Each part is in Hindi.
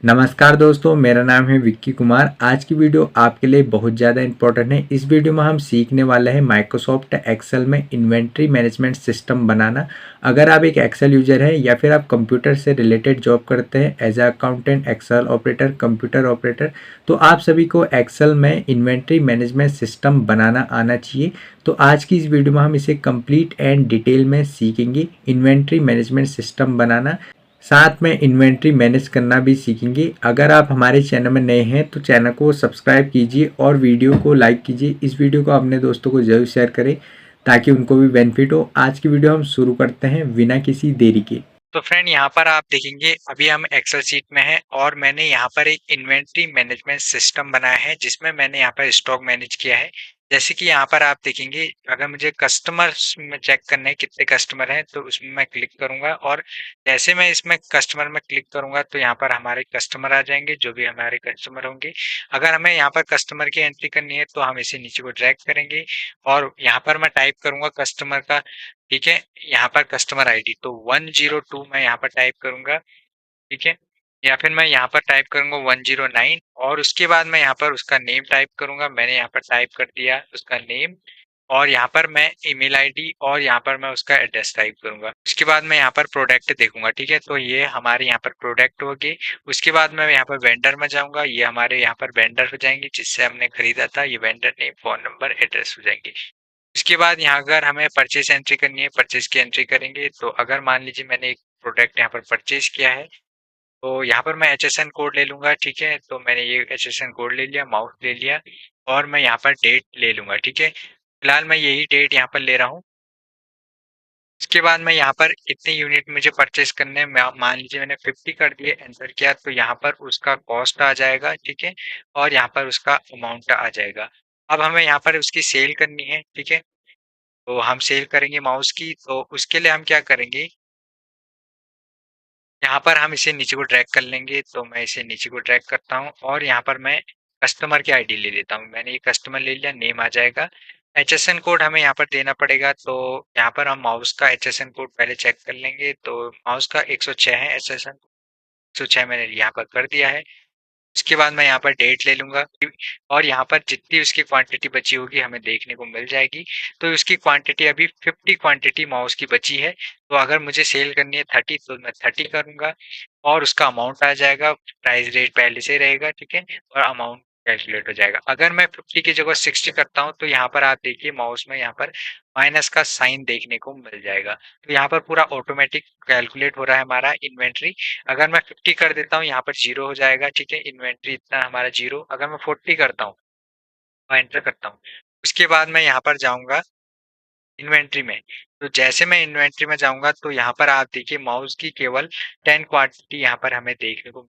नमस्कार दोस्तों, मेरा नाम है विक्की कुमार। आज की वीडियो आपके लिए बहुत ज़्यादा इम्पोर्टेंट है। इस वीडियो में हम सीखने वाले हैं माइक्रोसॉफ्ट एक्सेल में इन्वेंट्री मैनेजमेंट सिस्टम बनाना। अगर आप एक एक्सेल यूजर हैं या फिर आप कंप्यूटर से रिलेटेड जॉब करते हैं as a accountant, excel operator, computer operator, तो आप सभी को एक्सेल में इन्वेंट्री मैनेजमेंट सिस्टम बनाना आना चाहिए। तो आज की इस वीडियो में हम इसे कंप्लीट एंड डिटेल में सीखेंगे, इन्वेंट्री मैनेजमेंट सिस्टम बनाना। साथ में इन्वेंट्री मैनेज करना भी सीखेंगे। अगर आप हमारे चैनल में नए हैं तो चैनल को सब्सक्राइब कीजिए और वीडियो को लाइक कीजिए। इस वीडियो को अपने दोस्तों को ज़रूर शेयर करें ताकि उनको भी बेनिफिट हो। आज की वीडियो हम शुरू करते हैं बिना किसी देरी के। तो फ्रेंड, यहाँ पर आप देखेंगे अभी हम एक्सेल शीट में हैं और मैंने यहाँ पर एक इन्वेंट्री मैनेजमेंट सिस्टम बनाया है जिसमें मैंने यहाँ पर स्टॉक मैनेज किया है। जैसे कि यहाँ पर आप देखेंगे, अगर मुझे कस्टमर्स में चेक करना है कितने कस्टमर हैं तो उसमें मैं क्लिक करूंगा और जैसे मैं इसमें कस्टमर में क्लिक करूंगा तो यहाँ पर हमारे कस्टमर आ जाएंगे, जो भी हमारे कस्टमर होंगे। अगर हमें यहाँ पर कस्टमर की एंट्री करनी है तो हम इसे नीचे को ड्रैग करेंगे और यहाँ पर मैं टाइप करूंगा कस्टमर का। ठीक है, यहाँ पर कस्टमर आईडी तो 102 मैं यहाँ पर टाइप करूंगा। ठीक है, या फिर मैं यहाँ पर टाइप करूंगा 109 और उसके बाद मैं यहाँ पर उसका नेम टाइप करूंगा। मैंने यहाँ पर टाइप कर दिया उसका नेम और यहाँ पर मैं ईमेल आईडी और यहाँ पर मैं उसका एड्रेस टाइप करूंगा। उसके बाद मैं यहाँ पर प्रोडक्ट देखूंगा। ठीक है, तो ये हमारे यहाँ पर प्रोडक्ट हो गए। उसके बाद मैं यहाँ पर वेंडर में जाऊंगा, ये हमारे यहाँ पर वेंडर हो जाएंगे जिससे हमने खरीदा था। ये vendor name, phone number, address हो जाएंगे। उसके बाद यहाँ अगर हमें परचेस एंट्री करनी है, परचेस की एंट्री करेंगे। तो अगर मान लीजिए मैंने एक प्रोडक्ट यहाँ पर परचेस किया है तो यहाँ पर मैं HSN कोड ले लूंगा। ठीक है, तो मैंने ये HSN कोड ले लिया, माउस ले लिया और मैं यहाँ पर डेट ले लूंगा। ठीक है, फिलहाल मैं यही डेट यहाँ पर ले रहा हूँ। उसके बाद मैं यहाँ पर इतने यूनिट मुझे परचेस करने हैं, मान लीजिए मैंने 50 कर दिए, एंटर किया तो यहाँ पर उसका कॉस्ट आ जाएगा। ठीक है, और यहाँ पर उसका अमाउंट आ जाएगा। अब हमें यहाँ पर उसकी सेल करनी है। ठीक है, तो हम सेल करेंगे माउस की, तो उसके लिए हम क्या करेंगे, यहाँ पर हम इसे नीचे को ड्रैग कर लेंगे। तो मैं इसे नीचे को ड्रैग करता हूँ और यहाँ पर मैं कस्टमर की आईडी ले लेता हूँ। मैंने ये कस्टमर ले लिया, नेम आ जाएगा। HSN कोड हमें यहाँ पर देना पड़ेगा, तो यहाँ पर हम माउस का HSN कोड पहले चेक कर लेंगे। तो माउस का 106 है HSN, 106 मैंने यहाँ पर कर दिया है। उसके बाद मैं यहाँ पर डेट ले लूंगा और यहाँ पर जितनी उसकी क्वांटिटी बची होगी हमें देखने को मिल जाएगी। तो उसकी क्वांटिटी अभी 50 क्वांटिटी माउस की बची है। तो अगर मुझे सेल करनी है 30 तो मैं 30 करूंगा और उसका अमाउंट आ जाएगा। प्राइस रेट पहले से रहेगा। ठीक है, और अमाउंट कैलकुलेट हो जाएगा। अगर मैं 50 की जगह 60 करता हूँ तो यहाँ पर आप देखिए माउस में यहाँ पर माइनस का साइन देखने को मिल जाएगा। तो यहाँ पर पूरा ऑटोमेटिक कैलकुलेट हो रहा है हमारा इन्वेंट्री। अगर मैं 50 कर देता हूँ यहाँ पर जीरो हो जाएगा। ठीक है, इन्वेंट्री इतना हमारा जीरो। अगर मैं 40 करता हूँ और एंटर करता हूँ, उसके बाद मैं यहाँ पर जाऊंगा इन्वेंट्री में। तो जैसे मैं इन्वेंट्री में जाऊंगा तो यहाँ पर आप देखिए माउस की केवल 10 क्वांटिटी यहाँ पर हमें देखने को मिलती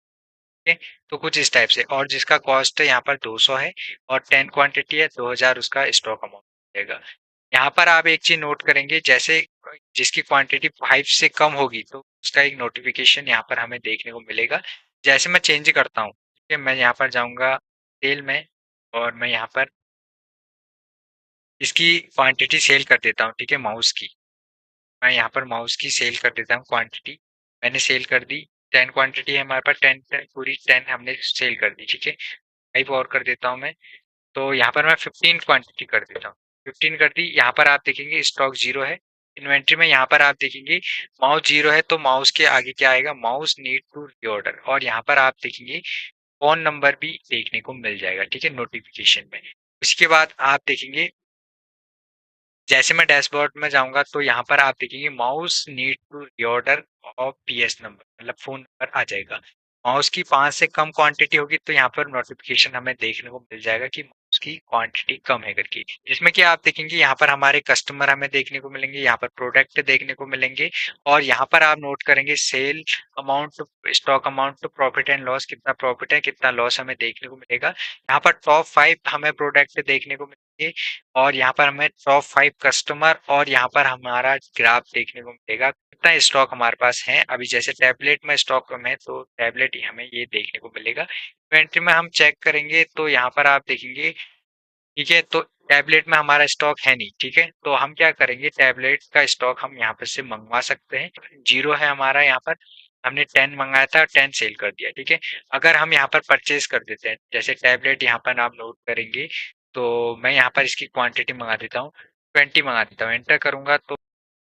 है। तो कुछ इस टाइप से, और जिसका कॉस्ट है यहाँ पर 200 है और 10 क्वांटिटी है, 2000 उसका स्टॉक अमाउंट रहेगा। यहाँ पर आप एक चीज नोट करेंगे, जैसे जिसकी क्वांटिटी 5 से कम होगी तो उसका एक नोटिफिकेशन यहाँ पर हमें देखने को मिलेगा। जैसे मैं चेंज करता हूँ, ठीक है, मैं यहाँ पर जाऊंगा सेल में और मैं यहाँ पर इसकी क्वांटिटी सेल कर देता हूँ। ठीक है, माउस की मैं यहाँ पर माउस की सेल कर देता हूँ क्वांटिटी। मैंने सेल कर दी, 10 क्वांटिटी है हमारे पास, 10 पूरी 10 हमने सेल कर दी। ठीक है, 5 और कर देता हूँ मैं। तो यहाँ पर मैं 15 क्वांटिटी कर देता हूँ, 15 कर दी। यहाँ पर आप देखेंगे स्टॉक जीरो है इन्वेंट्री में। यहाँ पर आप देखेंगे माउस जीरो है तो माउस के आगे क्या आएगा, माउस नीड टू रीऑर्डर। और यहाँ पर आप देखेंगे फोन नंबर भी देखने को मिल जाएगा। ठीक है, नोटिफिकेशन में। उसके बाद आप देखेंगे जैसे मैं डैशबोर्ड में जाऊंगा तो यहाँ पर आप देखेंगे mouse need to reorder of PS number, मतलब फोन नंबर आ जाएगा। माउस की 5 से कम क्वांटिटी होगी तो यहाँ पर नोटिफिकेशन हमें देखने को मिल जाएगा कि माउस की क्वांटिटी कम है करके। जिसमें कि आप देखेंगे यहाँ पर हमारे कस्टमर हमें देखने को मिलेंगे, यहाँ पर प्रोडक्ट देखने को मिलेंगे और यहाँ पर आप नोट करेंगे sale amount, stock amount, profit and loss, कितना प्रॉफिट है कितना लॉस हमें देखने को मिलेगा। यहाँ पर टॉप 5 हमें प्रोडक्ट देखने को मिलेंगे और यहाँ पर हमें टॉप 5 कस्टमर और यहाँ पर हमारा ग्राफ देखने को मिलेगा कितना स्टॉक हमारे पास है। अभी जैसे टैबलेट में स्टॉक कम है तो टैबलेट ही हमें ये देखने को मिलेगा। इन्वेंट्री में हम चेक करेंगे तो यहाँ पर आप देखेंगे, ठीक है, तो टैबलेट में हमारा स्टॉक है नहीं। ठीक है, तो हम क्या करेंगे, टैबलेट का स्टॉक हम यहाँ पर से मंगवा सकते हैं, जीरो है हमारा यहाँ पर। हमने 10 मंगाया था, 10 सेल कर दिया, ठीक है। अगर हम यहाँ पर परचेज कर देते हैं, जैसे टैबलेट यहाँ पर आप नोट करेंगे, तो मैं यहाँ पर इसकी क्वांटिटी मंगा देता हूँ, 20 मंगा देता हूँ, एंटर करूंगा तो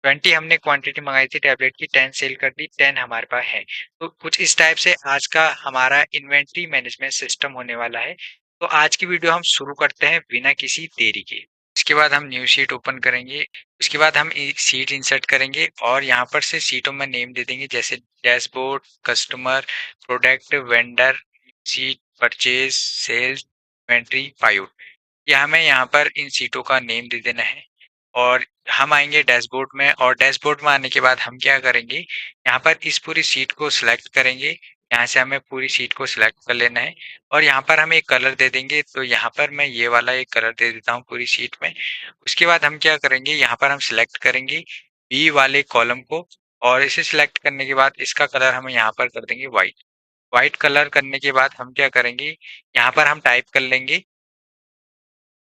20 हमने क्वांटिटी मंगाई थी टैबलेट की, 10 सेल कर दी, 10 हमारे पास है। तो कुछ इस टाइप से आज का हमारा इन्वेंट्री मैनेजमेंट सिस्टम होने वाला है। तो आज की वीडियो हम शुरू करते हैं बिना किसी देरी के। इसके बाद हम न्यू शीट ओपन करेंगे, उसके बाद हम सीट इंसर्ट करेंगे और यहाँ पर से सीटों में नेम दे देंगे, जैसे dashboard, customer, product, vendor, seat, purchase, sales, inventory, pivot. ये हमें यहाँ पर इन सीटों का नेम दे देना है। और हम आएंगे डैशबोर्ड में, और डैशबोर्ड में आने के बाद हम क्या करेंगे, यहाँ पर इस पूरी सीट को सिलेक्ट करेंगे। यहाँ से हमें पूरी सीट को सिलेक्ट कर लेना है और यहाँ पर हम एक कलर दे देंगे। तो यहाँ पर मैं ये वाला एक कलर दे देता हूँ पूरी सीट में। उसके बाद हम क्या करेंगे, यहाँ पर हम सिलेक्ट करेंगे बी वाले कॉलम को, और इसे सिलेक्ट करने के बाद इसका कलर हम यहाँ पर कर देंगे व्हाइट। व्हाइट कलर करने के बाद हम क्या करेंगे, यहाँ पर हम टाइप कर लेंगे।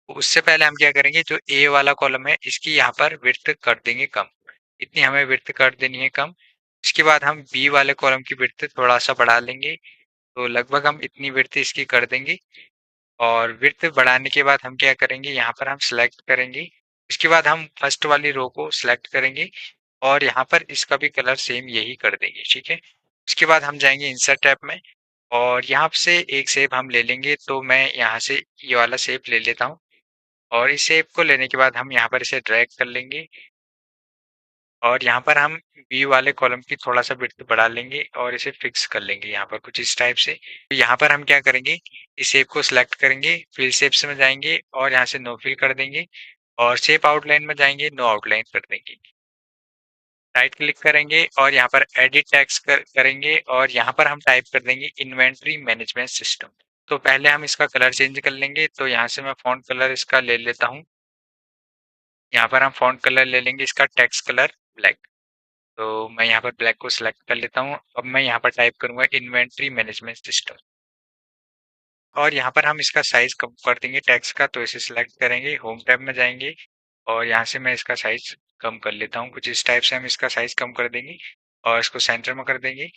उससे पहले हम क्या करेंगे, जो ए वाला कॉलम है इसकी यहाँ पर विड्थ कर देंगे कम, इतनी हमें विड्थ कर देनी है कम। इसके बाद हम बी वाले कॉलम की विड्थ थोड़ा सा बढ़ा लेंगे, तो लगभग हम इतनी विड्थ इसकी कर देंगे। और विड्थ बढ़ाने के बाद हम क्या करेंगे, यहाँ पर हम सिलेक्ट करेंगे। इसके बाद हम फर्स्ट वाली रो को सिलेक्ट करेंगे और यहाँ पर इसका भी कलर सेम यही कर देंगे, ठीक है। उसके बाद हम जाएंगे इंसर्ट टैब में और यहाँ से एक शेप हम ले लेंगे। तो मैं यहाँ से ये वाला शेप ले लेता हूँ और इस शेप को लेने के बाद हम यहाँ पर इसे ड्रैग कर लेंगे और यहाँ पर हम बी वाले कॉलम की थोड़ा सा विड्थ बढ़ा लेंगे और इसे फिक्स कर लेंगे यहाँ पर कुछ इस टाइप से। तो यहाँ पर हम क्या करेंगे, इस शेप को सिलेक्ट करेंगे, फिल शेप्स में जाएंगे और यहाँ से नो फिल कर देंगे और शेप आउटलाइन में जाएंगे, नो आउटलाइन कर देंगे। राइट क्लिक करेंगे और यहाँ पर एडिट टेक्स्ट करेंगे और यहाँ पर हम टाइप कर देंगे इन्वेंट्री मैनेजमेंट सिस्टम। तो पहले हम इसका कलर चेंज कर लेंगे, तो यहाँ से मैं फॉन्ट कलर इसका ले लेता हूँ। यहाँ पर हम फॉन्ट कलर ले लेंगे इसका टेक्स्ट कलर ब्लैक। तो मैं यहाँ पर ब्लैक को सिलेक्ट कर लेता हूँ। अब मैं यहाँ पर टाइप करूंगा इन्वेंट्री मैनेजमेंट सिस्टम और यहाँ पर हम इसका साइज कम कर देंगे टेक्स्ट का। तो इसे सिलेक्ट करेंगे, होम टैब में जाएंगे और यहाँ से मैं इसका साइज कम कर लेता हूँ। कुछ इस टाइप से हम इसका साइज कम कर देंगे और इसको सेंटर में कर देंगे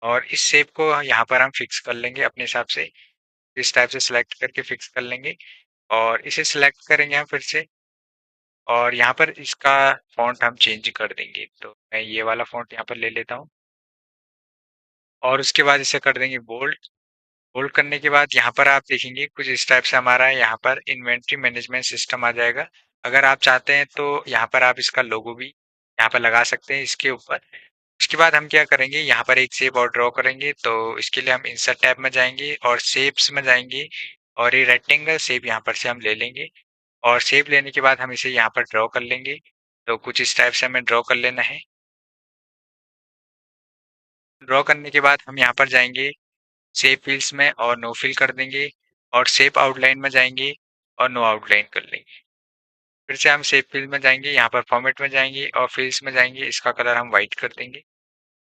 और इस शेप को यहाँ पर हम फिक्स कर लेंगे अपने हिसाब से। इस टाइप से सिलेक्ट करके फिक्स कर लेंगे और इसे सिलेक्ट करेंगे हम फिर से और यहाँ पर इसका फॉन्ट हम चेंज कर देंगे। तो मैं ये वाला फॉन्ट यहाँ पर ले लेता हूँ और उसके बाद इसे कर देंगे बोल्ड। बोल्ड करने के बाद यहाँ पर आप देखेंगे कुछ इस टाइप से हमारा यहाँ पर इन्वेंट्री मैनेजमेंट सिस्टम आ जाएगा। अगर आप चाहते हैं तो यहाँ पर आप इसका लोगो भी यहाँ पर लगा सकते हैं इसके ऊपर। उसके बाद हम क्या करेंगे, यहाँ पर एक शेप और ड्रॉ करेंगे। तो इसके लिए हम इंसर्ट टैब में जाएंगे और शेप्स में जाएंगे और ये रेक्टेंगल शेप यहाँ पर से हम ले लेंगे और शेप लेने के बाद हम इसे यहाँ पर ड्रॉ कर लेंगे। तो कुछ इस टाइप से हमें ड्रॉ कर लेना है। ड्रॉ करने के बाद हम यहाँ पर जाएंगे शेप फिल्स में और नो फिल कर देंगे और शेप आउटलाइन में जाएंगे और नो आउटलाइन कर लेंगे। फिर से हम शेप फिल में जाएंगे, यहाँ पर फॉर्मेट में जाएंगे और फिल्स में जाएंगे, इसका कलर हम व्हाइट कर देंगे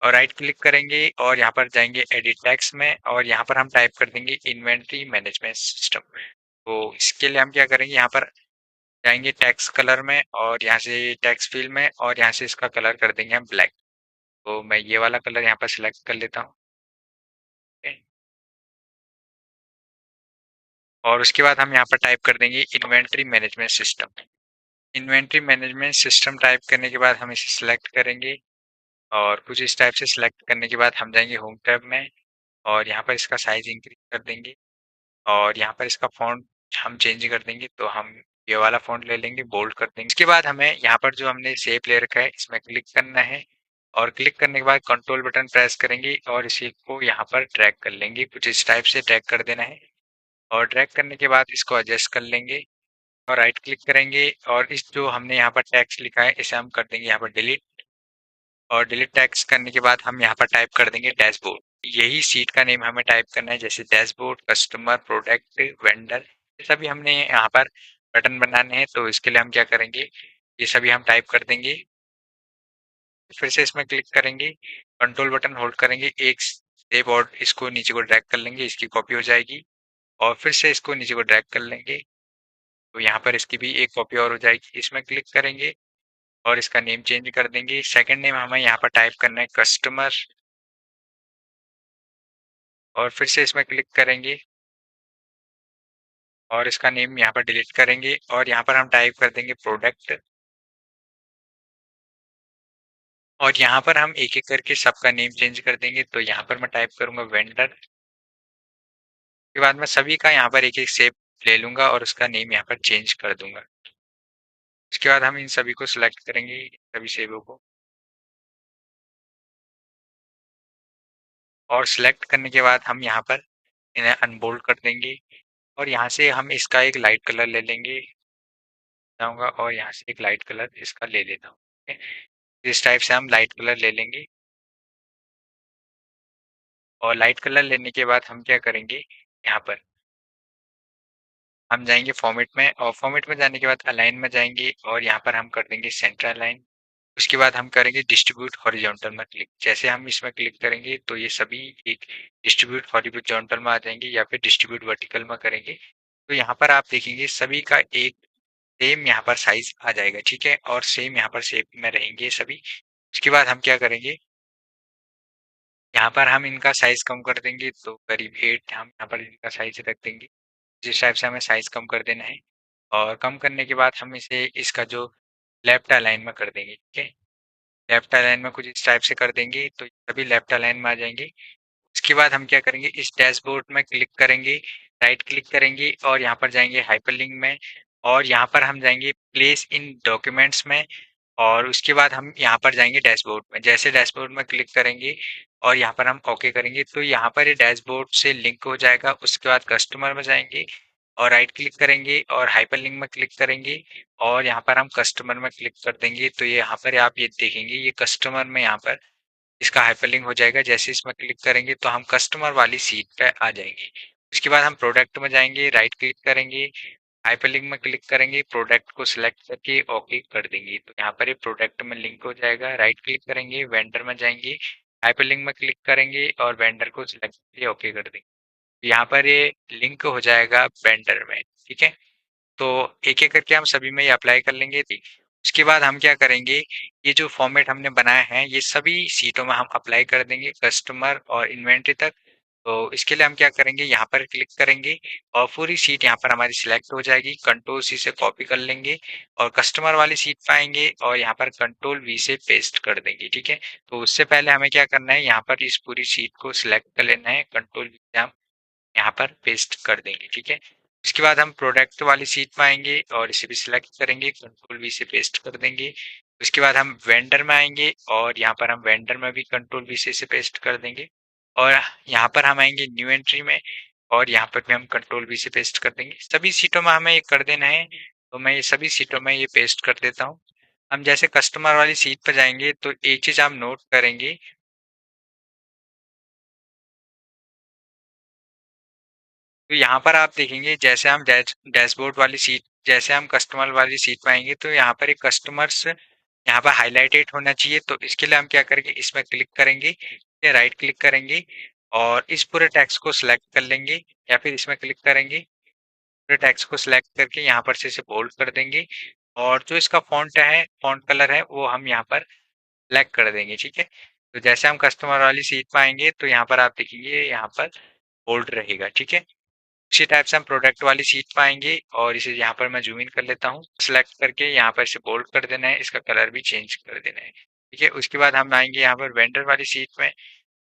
और राइट क्लिक करेंगे और यहाँ पर जाएंगे एडिट टेक्स्ट में और यहाँ पर हम टाइप कर देंगे इन्वेंट्री मैनेजमेंट सिस्टम। तो इसके लिए हम क्या करेंगे, यहाँ पर जाएंगे टेक्स्ट कलर में और यहाँ से टेक्स्ट फील्ड में और यहाँ से इसका कलर कर देंगे हम ब्लैक। तो मैं ये वाला कलर यहाँ पर सिलेक्ट कर लेता हूँ और उसके बाद हम यहाँ पर टाइप कर देंगे inventory management system. Inventory management system type करने के बाद हम इसे सिलेक्ट करेंगे और कुछ इस टाइप से सिलेक्ट करने के बाद हम जाएंगे होम टैब में और यहाँ पर इसका साइज इंक्रीज कर देंगे और यहाँ पर इसका फॉन्ट हम चेंज कर देंगे। तो हम ये वाला फॉन्ट ले लेंगे, बोल्ड कर देंगे। इसके बाद हमें यहाँ पर जो हमने शेप ले रखा है इसमें क्लिक करना है और क्लिक करने के बाद कंट्रोल बटन प्रेस करेंगे और इसी को यहाँ पर ड्रैग कर लेंगे। कुछ इस टाइप से ड्रैग कर देना है और ड्रैग करने के बाद इसको एडजस्ट कर लेंगे और राइट क्लिक करेंगे और इस जो हमने यहाँ पर टेक्स्ट लिखा है इसे हम कर देंगे यहाँ पर डिलीट और डिलीट टेक्स्ट करने के बाद हम यहाँ पर टाइप कर देंगे डैशबोर्ड। यही सीट का नेम हमें टाइप करना है, जैसे डैशबोर्ड, कस्टमर, प्रोडक्ट, वेंडर, ये सभी हमने यहाँ पर बटन बनाने हैं। तो इसके लिए हम क्या करेंगे, ये सभी हम टाइप कर देंगे। फिर से इसमें क्लिक करेंगे, कंट्रोल बटन होल्ड करेंगे, एक सेव और इसको नीचे को ड्रैग कर लेंगे, इसकी कॉपी हो जाएगी और फिर से इसको नीचे को ड्रैग कर लेंगे। तो यहाँ पर इसकी भी एक कॉपी और हो जाएगी। इसमें क्लिक करेंगे और इसका नेम चेंज कर देंगे। सेकंड नेम हमें यहाँ पर टाइप करना है कस्टमर और फिर से इसमें क्लिक करेंगे और इसका नेम यहाँ पर डिलीट करेंगे और यहाँ पर हम टाइप कर देंगे प्रोडक्ट और यहाँ पर हम एक एक करके सबका नेम चेंज कर देंगे। तो यहाँ पर मैं टाइप करूंगा वेंडर, के बाद मैं सभी का यहाँ पर एक एक शेप ले लूंगा और उसका नेम यहाँ पर चेंज कर दूंगा। उसके बाद हम इन सभी को सिलेक्ट करेंगे, सभी सेबों को, और सिलेक्ट करने के बाद हम यहाँ पर इन्हें अनबोल्ड कर देंगे और यहाँ से हम इसका एक लाइट कलर ले लेंगे, जाऊंगा और यहाँ से एक लाइट कलर इसका ले लेता हूँ। ठीक है? इस टाइप से हम लाइट कलर ले लेंगे और लाइट कलर लेने के बाद हम क्या करेंगे, यहाँ पर हम जाएंगे फॉर्मेट में और फॉर्मेट में जाने के बाद अलाइन में जाएंगे और यहाँ पर हम कर देंगे सेंटर अलाइन। उसके बाद हम करेंगे डिस्ट्रीब्यूट हॉरिजॉन्टल में क्लिक। जैसे हम इसमें क्लिक करेंगे तो ये सभी एक डिस्ट्रीब्यूट हॉरिजॉन्टल में आ जाएंगे या फिर डिस्ट्रीब्यूट वर्टिकल में करेंगे तो यहाँ पर आप देखेंगे सभी का एक सेम यहाँ पर साइज आ जाएगा। ठीक है, और सेम यहाँ पर शेप में रहेंगे सभी। उसके बाद हम क्या करेंगे, यहाँ पर हम इनका साइज कम कर देंगे तो करीब 8 हम यहाँ पर इनका साइज रख देंगे। जिस टाइप से हमें साइज कम कर देना है और कम करने के बाद हम इसे इसका जो लेफ्ट अलाइन में कर देंगे। ठीक है, लेफ्ट अलाइन में कुछ इस टाइप से कर देंगे तो सभी लेफ्ट अलाइन में आ जाएंगे। उसके बाद हम क्या करेंगे, इस डैशबोर्ड में क्लिक करेंगे, राइट क्लिक करेंगे और यहाँ पर जाएंगे हाइपरलिंक में और यहाँ पर हम जाएंगे प्लेस इन डॉक्यूमेंट्स में और उसके बाद हम यहाँ पर जाएंगे डैशबोर्ड में। जैसे डैशबोर्ड में क्लिक करेंगे और यहाँ पर हम ओके करेंगे तो यहाँ पर ये डैशबोर्ड से लिंक हो जाएगा। उसके बाद कस्टमर में जाएंगे और राइट क्लिक करेंगे और हाइपरलिंक में क्लिक करेंगे और यहाँ पर हम कस्टमर में क्लिक कर देंगे तो ये यहाँ पर आप ये देखेंगे ये कस्टमर में यहाँ पर इसका हाइपरलिंक हो जाएगा। जैसे इसमें क्लिक करेंगे तो हम कस्टमर वाली सीट पे आ जाएंगे। उसके बाद हम प्रोडक्ट में जाएंगे, राइट क्लिक करेंगे, हाइपरलिंक में क्लिक करेंगे, प्रोडक्ट को सिलेक्ट करके ओके कर देंगे तो यहाँ पर ये प्रोडक्ट में लिंक हो जाएगा। राइट क्लिक करेंगे, वेंडर में जाएंगे, हाइपरलिंक में क्लिक करेंगे और वेंडर को सिलेक्ट करके ओके कर देंगे। यहाँ पर ये लिंक हो जाएगा वेंडर में। ठीक है, तो एक एक करके हम सभी में ये अप्लाई कर लेंगे। उसके बाद हम क्या करेंगे, ये जो फॉर्मेट हमने बनाया है ये सभी सीटों में हम अप्लाई कर देंगे, कस्टमर और इन्वेंट्री तक। तो इसके लिए हम क्या करेंगे, यहाँ पर क्लिक करेंगे और पूरी सीट यहाँ पर हमारी सिलेक्ट हो जाएगी। कंट्रोल सी से कॉपी कर लेंगे और कस्टमर वाली सीट पाएंगे और यहाँ पर कंट्रोल वी से पेस्ट कर देंगे। ठीक है, तो उससे पहले हमें क्या करना है, यहाँ पर इस पूरी सीट को सिलेक्ट कर लेना है, कंट्रोल वी से हम यहाँ पर पेस्ट कर देंगे। ठीक है, उसके बाद हम प्रोडक्ट वाली सीट में आएंगे और इसे भी सिलेक्ट करेंगे, कंट्रोल वी से पेस्ट कर देंगे। उसके बाद हम वेंडर में आएंगे और यहाँ पर हम वेंडर में भी कंट्रोल वी से पेस्ट कर देंगे और यहाँ पर हम आएंगे न्यू एंट्री में और यहाँ पर भी हम कंट्रोल वी से पेस्ट कर देंगे। सभी सीटों में हमें ये कर देना है तो मैं ये सभी सीटों में ये पेस्ट कर देता हूँ। हम जैसे कस्टमर वाली सीट पर जाएंगे तो एक चीज हम नोट करेंगे, तो यहाँ पर आप देखेंगे जैसे हम डैशबोर्ड वाली सीट, जैसे हम कस्टमर वाली सीट पे आएंगे तो यहाँ पर एक कस्टमर्स यहाँ पर हाईलाइटेड होना चाहिए। तो इसके लिए हम क्या करेंगे, इसमें क्लिक करेंगे या राइट क्लिक करेंगे और इस पूरे टेक्स्ट को सिलेक्ट कर लेंगे या फिर इसमें क्लिक करेंगे, पूरे टेक्स्ट को सिलेक्ट करके यहाँ पर से इसे बोल्ड कर देंगे और जो इसका फॉन्ट है, फॉन्ट कलर है वो हम यहाँ पर ब्लैक कर देंगे। ठीक है, तो जैसे हम कस्टमर वाली सीट पे आएंगे तो यहाँ पर आप देखेंगे यहाँ पर बोल्ड रहेगा। ठीक है, इसी टाइप से हम प्रोडक्ट वाली सीट पाएंगे और इसे यहाँ पर मैं जूम इन कर लेता हूँ, सेलेक्ट करके यहाँ पर इसे बोल्ड कर देना है, इसका कलर भी चेंज कर देना है। ठीक है, उसके बाद हम आएंगे यहाँ पर वेंडर वाली सीट में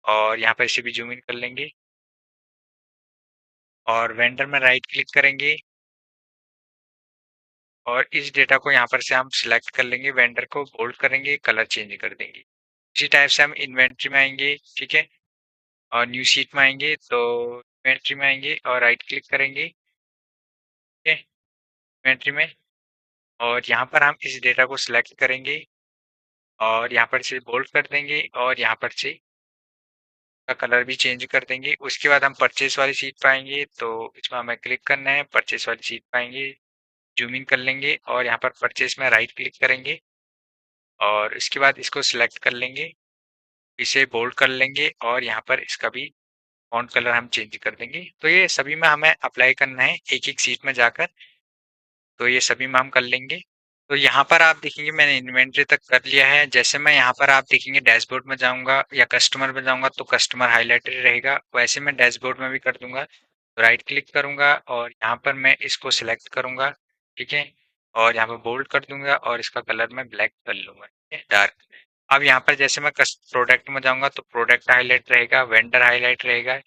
और यहाँ पर इसे भी जूम इन कर लेंगे और वेंडर में राइट क्लिक करेंगे और इस डेटा को यहाँ पर से हम सिलेक्ट कर लेंगे, वेंडर को बोल्ड करेंगे, कलर चेंज कर देंगे। इसी टाइप से हम इन्वेंट्री में आएंगे। ठीक है, और न्यू सीट में आएंगे तो इन्वेंट्री में आएंगे और राइट क्लिक करेंगे। ठीक है, इन्वेंट्री में और यहाँ पर हम इस डेटा को सिलेक्ट करेंगे और यहाँ पर से बोल्ड कर देंगे और यहाँ पर से का कलर भी चेंज कर देंगे। उसके बाद हम परचेस वाली सीट पाएंगे तो इसमें हमें क्लिक करना है, परचेस वाली सीट पाएंगे, जूम इन कर लेंगे और यहाँ पर परचेस में राइट क्लिक करेंगे और इसके बाद इसको सिलेक्ट कर लेंगे, इसे बोल्ड कर लेंगे और यहाँ पर इसका भी फॉन्ट कलर हम चेंज कर देंगे। तो ये सभी में हमें अप्लाई करना है एक एक सीट में जाकर, तो ये सभी में हम कर लेंगे। तो यहाँ पर आप देखेंगे मैंने इन्वेंट्री तक कर लिया है। जैसे मैं यहाँ पर आप देखेंगे डैशबोर्ड में जाऊंगा या कस्टमर में जाऊंगा तो कस्टमर हाईलाइटेड रहेगा, वैसे मैं डैशबोर्ड में भी कर दूंगा। राइट क्लिक करूंगा और यहाँ पर मैं इसको सिलेक्ट करूंगा, ठीक है, और यहाँ पर बोल्ड कर दूंगा और इसका कलर मैं ब्लैक कर लूंगा, ठीक है, डार्क। अब यहाँ पर जैसे मैं प्रोडक्ट में जाऊंगा तो प्रोडक्ट हाईलाइट रहेगा, वेंडर हाईलाइट रहेगा,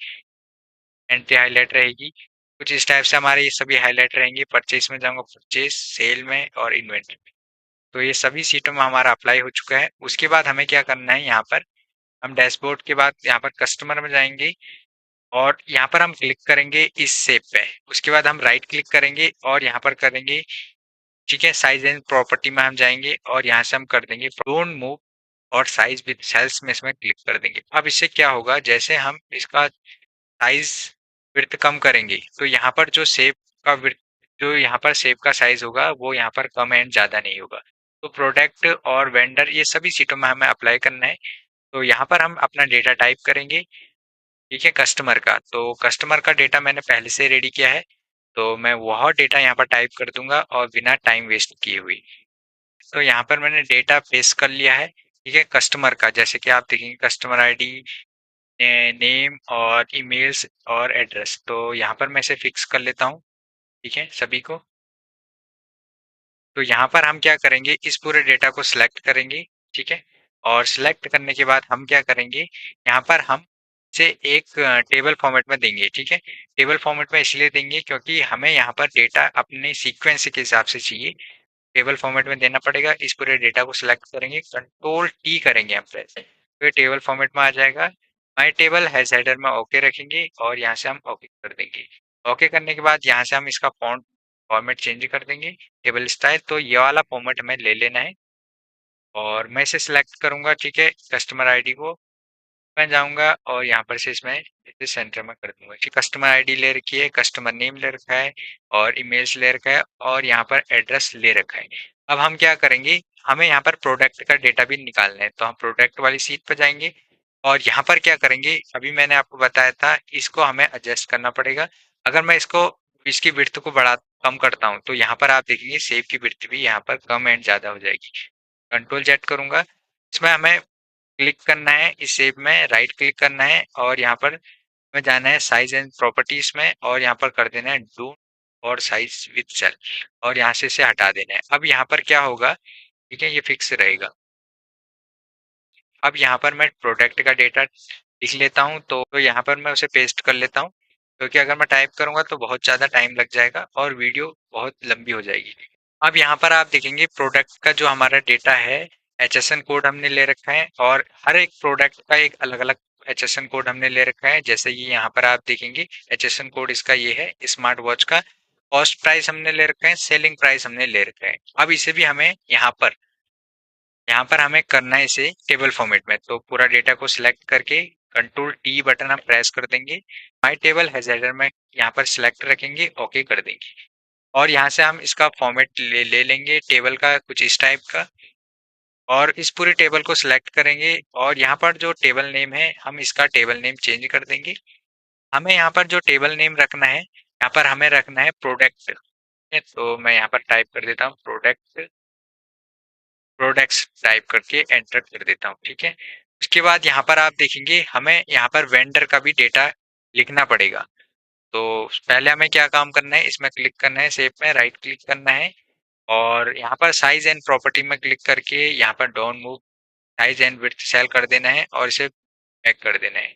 एंट्री हाईलाइट रहेगी। कुछ इस टाइप से हमारे ये सभी हाईलाइट रहेंगे। परचेज में जाऊंगा, परचेज, सेल में और इन्वेंट्री में। तो ये सभी सीटों में हमारा अप्लाई हो चुका है। उसके बाद हमें क्या करना है, यहाँ पर हम डैशबोर्ड के बाद यहाँ पर कस्टमर में जाएंगे और यहाँ पर हम क्लिक करेंगे इस शेप पे। उसके बाद हम राइट क्लिक करेंगे और यहाँ पर करेंगे, ठीक है, साइज एंड प्रॉपर्टी में हम जाएंगे और यहाँ से हम कर देंगे डोंट मूव और साइज विद सेल्स में इसमें क्लिक कर देंगे। अब इससे क्या होगा, जैसे हम इसका साइज विड्थ कम करेंगे तो यहाँ पर जो शेप का विड्थ, जो यहाँ पर शेप का साइज होगा वो यहाँ पर कम एंड ज्यादा नहीं होगा। तो प्रोडक्ट और वेंडर ये सभी सीटों में हमें अप्लाई करना है। तो यहाँ पर हम अपना डेटा टाइप करेंगे, ठीक है, कस्टमर का। तो कस्टमर का डेटा मैंने पहले से रेडी किया है, तो मैं वह डेटा यहाँ पर टाइप कर दूंगा और बिना टाइम वेस्ट किए हुए। तो यहाँ पर मैंने डेटा पेस्ट कर लिया है, ठीक है, कस्टमर का। जैसे कि आप देखेंगे कस्टमर आईडी, नेम और ईमेल्स और एड्रेस, तो यहाँ पर मैं इसे फिक्स कर लेता हूँ, ठीक है, सभी को। तो यहाँ पर हम क्या करेंगे, इस पूरे डेटा को सिलेक्ट करेंगे, ठीक है, और सिलेक्ट करने के बाद हम क्या करेंगे, यहाँ पर हम से एक टेबल फॉर्मेट में देंगे, ठीक है। टेबल फॉर्मेट में इसलिए देंगे क्योंकि हमें यहाँ पर डेटा अपने सीक्वेंस के हिसाब से चाहिए, टेबल फॉर्मेट में देना पड़ेगा। इस पूरे डेटा को सिलेक्ट करेंगे, कंट्रोल टी करेंगे हम प्रेस, तो ये टेबल फॉर्मेट में आ जाएगा। माय टेबल हैज हेडर में ओके रखेंगे और यहाँ से हम ओके कर देंगे। ओके करने के बाद यहाँ से हम इसका फॉन्ट फॉर्मेट चेंज कर देंगे, टेबल स्टाइल। तो ये वाला फॉर्मेट हमें ले लेना है और मैं इसे सिलेक्ट करूंगा, ठीक है, कस्टमर आईडी को मैं जाऊंगा और यहाँ पर से इसमें इसे सेंटर में कर दूंगा कि कस्टमर आईडी ले रखी है, कस्टमर नेम ले रखा है और ईमेल्स ले रखा है और यहाँ पर एड्रेस ले रखा है। अब हम क्या करेंगे, हमें यहाँ पर प्रोडक्ट का डेटा भी निकालना है, तो हम प्रोडक्ट वाली सीट पर जाएंगे और यहाँ पर क्या करेंगे, अभी मैंने आपको बताया था इसको हमें एडजस्ट करना पड़ेगा। अगर मैं इसको इसकी विड्थ को बढ़ा कम करता हूँ तो यहाँ पर आप देखेंगे सेव की विड्थ भी यहाँ पर कम एंड ज्यादा हो जाएगी। कंट्रोल जेड करूंगा, इसमें हमें क्लिक करना है, इस शेप में राइट क्लिक करना है और यहाँ पर हमें जाना है साइज एंड प्रॉपर्टीज में और यहाँ पर कर देना है डू और साइज विद सेल और यहाँ से इसे हटा देना है। अब यहाँ पर क्या होगा, ठीक है, ये फिक्स रहेगा। अब यहाँ पर मैं प्रोडक्ट का डेटा लिख लेता हूँ, तो यहाँ पर मैं उसे पेस्ट कर लेता हूँ, क्योंकि अगर मैं टाइप करूंगा तो बहुत ज़्यादा टाइम लग जाएगा और वीडियो बहुत लंबी हो जाएगी। अब यहाँ पर आप देखेंगे प्रोडक्ट का जो हमारा डेटा है, एचएसएन कोड हमने ले रखा है और हर एक प्रोडक्ट का एक अलग अलग एचएसएन कोड हमने ले रखा है। जैसे ये यहाँ पर आप देखेंगे एचएसएन कोड इसका ये है, स्मार्ट वॉच का कॉस्ट प्राइस हमने ले रखा है, सेलिंग प्राइस हमने ले रखा है। अब इसे भी हमें यहाँ पर हमें करना है इसे टेबल फॉर्मेट में। तो पूरा डेटा को सिलेक्ट करके कंट्रोल टी बटन हम प्रेस कर देंगे, माई टेबल हैज हेडर में यहाँ पर सिलेक्ट रखेंगे, ओके कर देंगे और यहाँ से हम इसका फॉर्मेट ले लेंगे टेबल का कुछ इस टाइप का और इस पूरे टेबल को सिलेक्ट करेंगे और यहाँ पर जो टेबल नेम है हम इसका टेबल नेम चेंज कर देंगे। हमें यहाँ पर जो टेबल नेम रखना है, यहाँ पर हमें रखना है प्रोडक्ट, तो मैं यहाँ पर टाइप कर देता हूँ प्रोडक्ट्स टाइप करके एंटर कर देता हूँ, ठीक है। उसके बाद यहाँ पर आप देखेंगे हमें यहाँ पर वेंडर का भी डेटा लिखना पड़ेगा। तो पहले हमें क्या काम करना है, इसमें क्लिक करना है, शेप में राइट क्लिक करना है और यहाँ पर साइज एंड प्रॉपर्टी में क्लिक करके यहाँ पर don't move size and width cell कर देना है और इसे बैक कर देना है।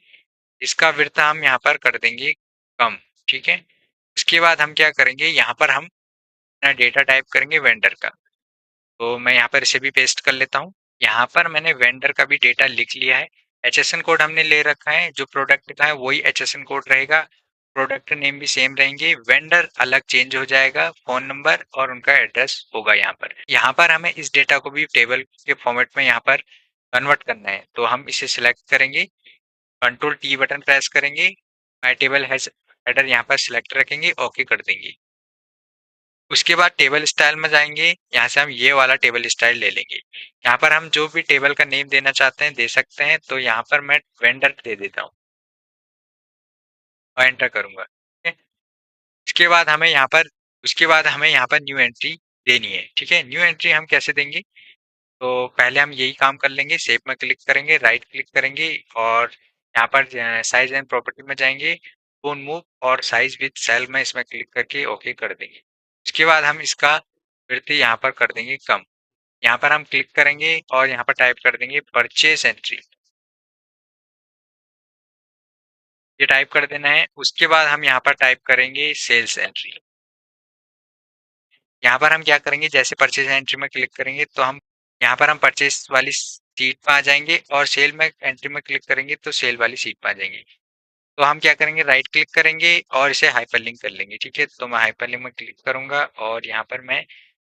इसका विड्थ हम यहाँ पर कर देंगे कम, ठीक है। उसके बाद हम क्या करेंगे, यहाँ पर हम अपना डेटा टाइप करेंगे वेंडर का, तो मैं यहाँ पर इसे भी पेस्ट कर लेता हूँ। यहाँ पर मैंने वेंडर का भी डेटा लिख लिया है, एचएसएन कोड हमने ले रखा है, जो प्रोडक्ट का है वही एचएसएन कोड रहेगा, प्रोडक्ट नेम भी सेम रहेंगे, वेंडर अलग चेंज हो जाएगा, फोन नंबर और उनका एड्रेस होगा यहाँ पर हमें इस डेटा को भी टेबल के फॉर्मेट में यहाँ पर कन्वर्ट करना है। तो हम इसे सिलेक्ट करेंगे, कंट्रोल टी बटन प्रेस करेंगे, माय टेबल हैज हेडर यहाँ पर सिलेक्ट रखेंगे, ओके कर देंगे। उसके बाद टेबल स्टाइल में जाएंगे, यहाँ से हम ये वाला टेबल स्टाइल ले लेंगे। यहाँ पर हम जो भी टेबल का नेम देना चाहते हैं दे सकते हैं, तो यहाँ पर मैं वेंडर दे देता हूँ और एंटर करूंगा, ठीक है? उसके बाद हमें यहाँ पर न्यू एंट्री देनी है। ठीक है, न्यू एंट्री हम कैसे देंगे? तो पहले हम यही काम कर लेंगे, शेप में क्लिक करेंगे, राइट क्लिक करेंगे और यहाँ पर साइज एंड प्रॉपर्टी में जाएंगे, फोन मूव और साइज विद सेल में इसमें क्लिक करके ओके कर देंगे। उसके बाद हम इसका विड्थ यहाँ पर कर देंगे कम। यहाँ पर हम क्लिक करेंगे और यहाँ पर टाइप कर देंगे परचेस एंट्री, ये टाइप कर देना है। उसके बाद हम यहाँ पर टाइप करेंगे सेल्स एंट्री। यहाँ पर हम क्या करेंगे, जैसे परचेज एंट्री में क्लिक करेंगे तो हम यहाँ पर हम परचेज वाली सीट पर आ जाएंगे और सेल में एंट्री में क्लिक करेंगे तो सेल वाली सीट पर आ जाएंगे। तो हम क्या करेंगे, राइट क्लिक करेंगे और इसे हाइपरलिंक कर लेंगे। ठीक है, तो मैं हाइपरलिंक में क्लिक करूंगा और यहाँ पर मैं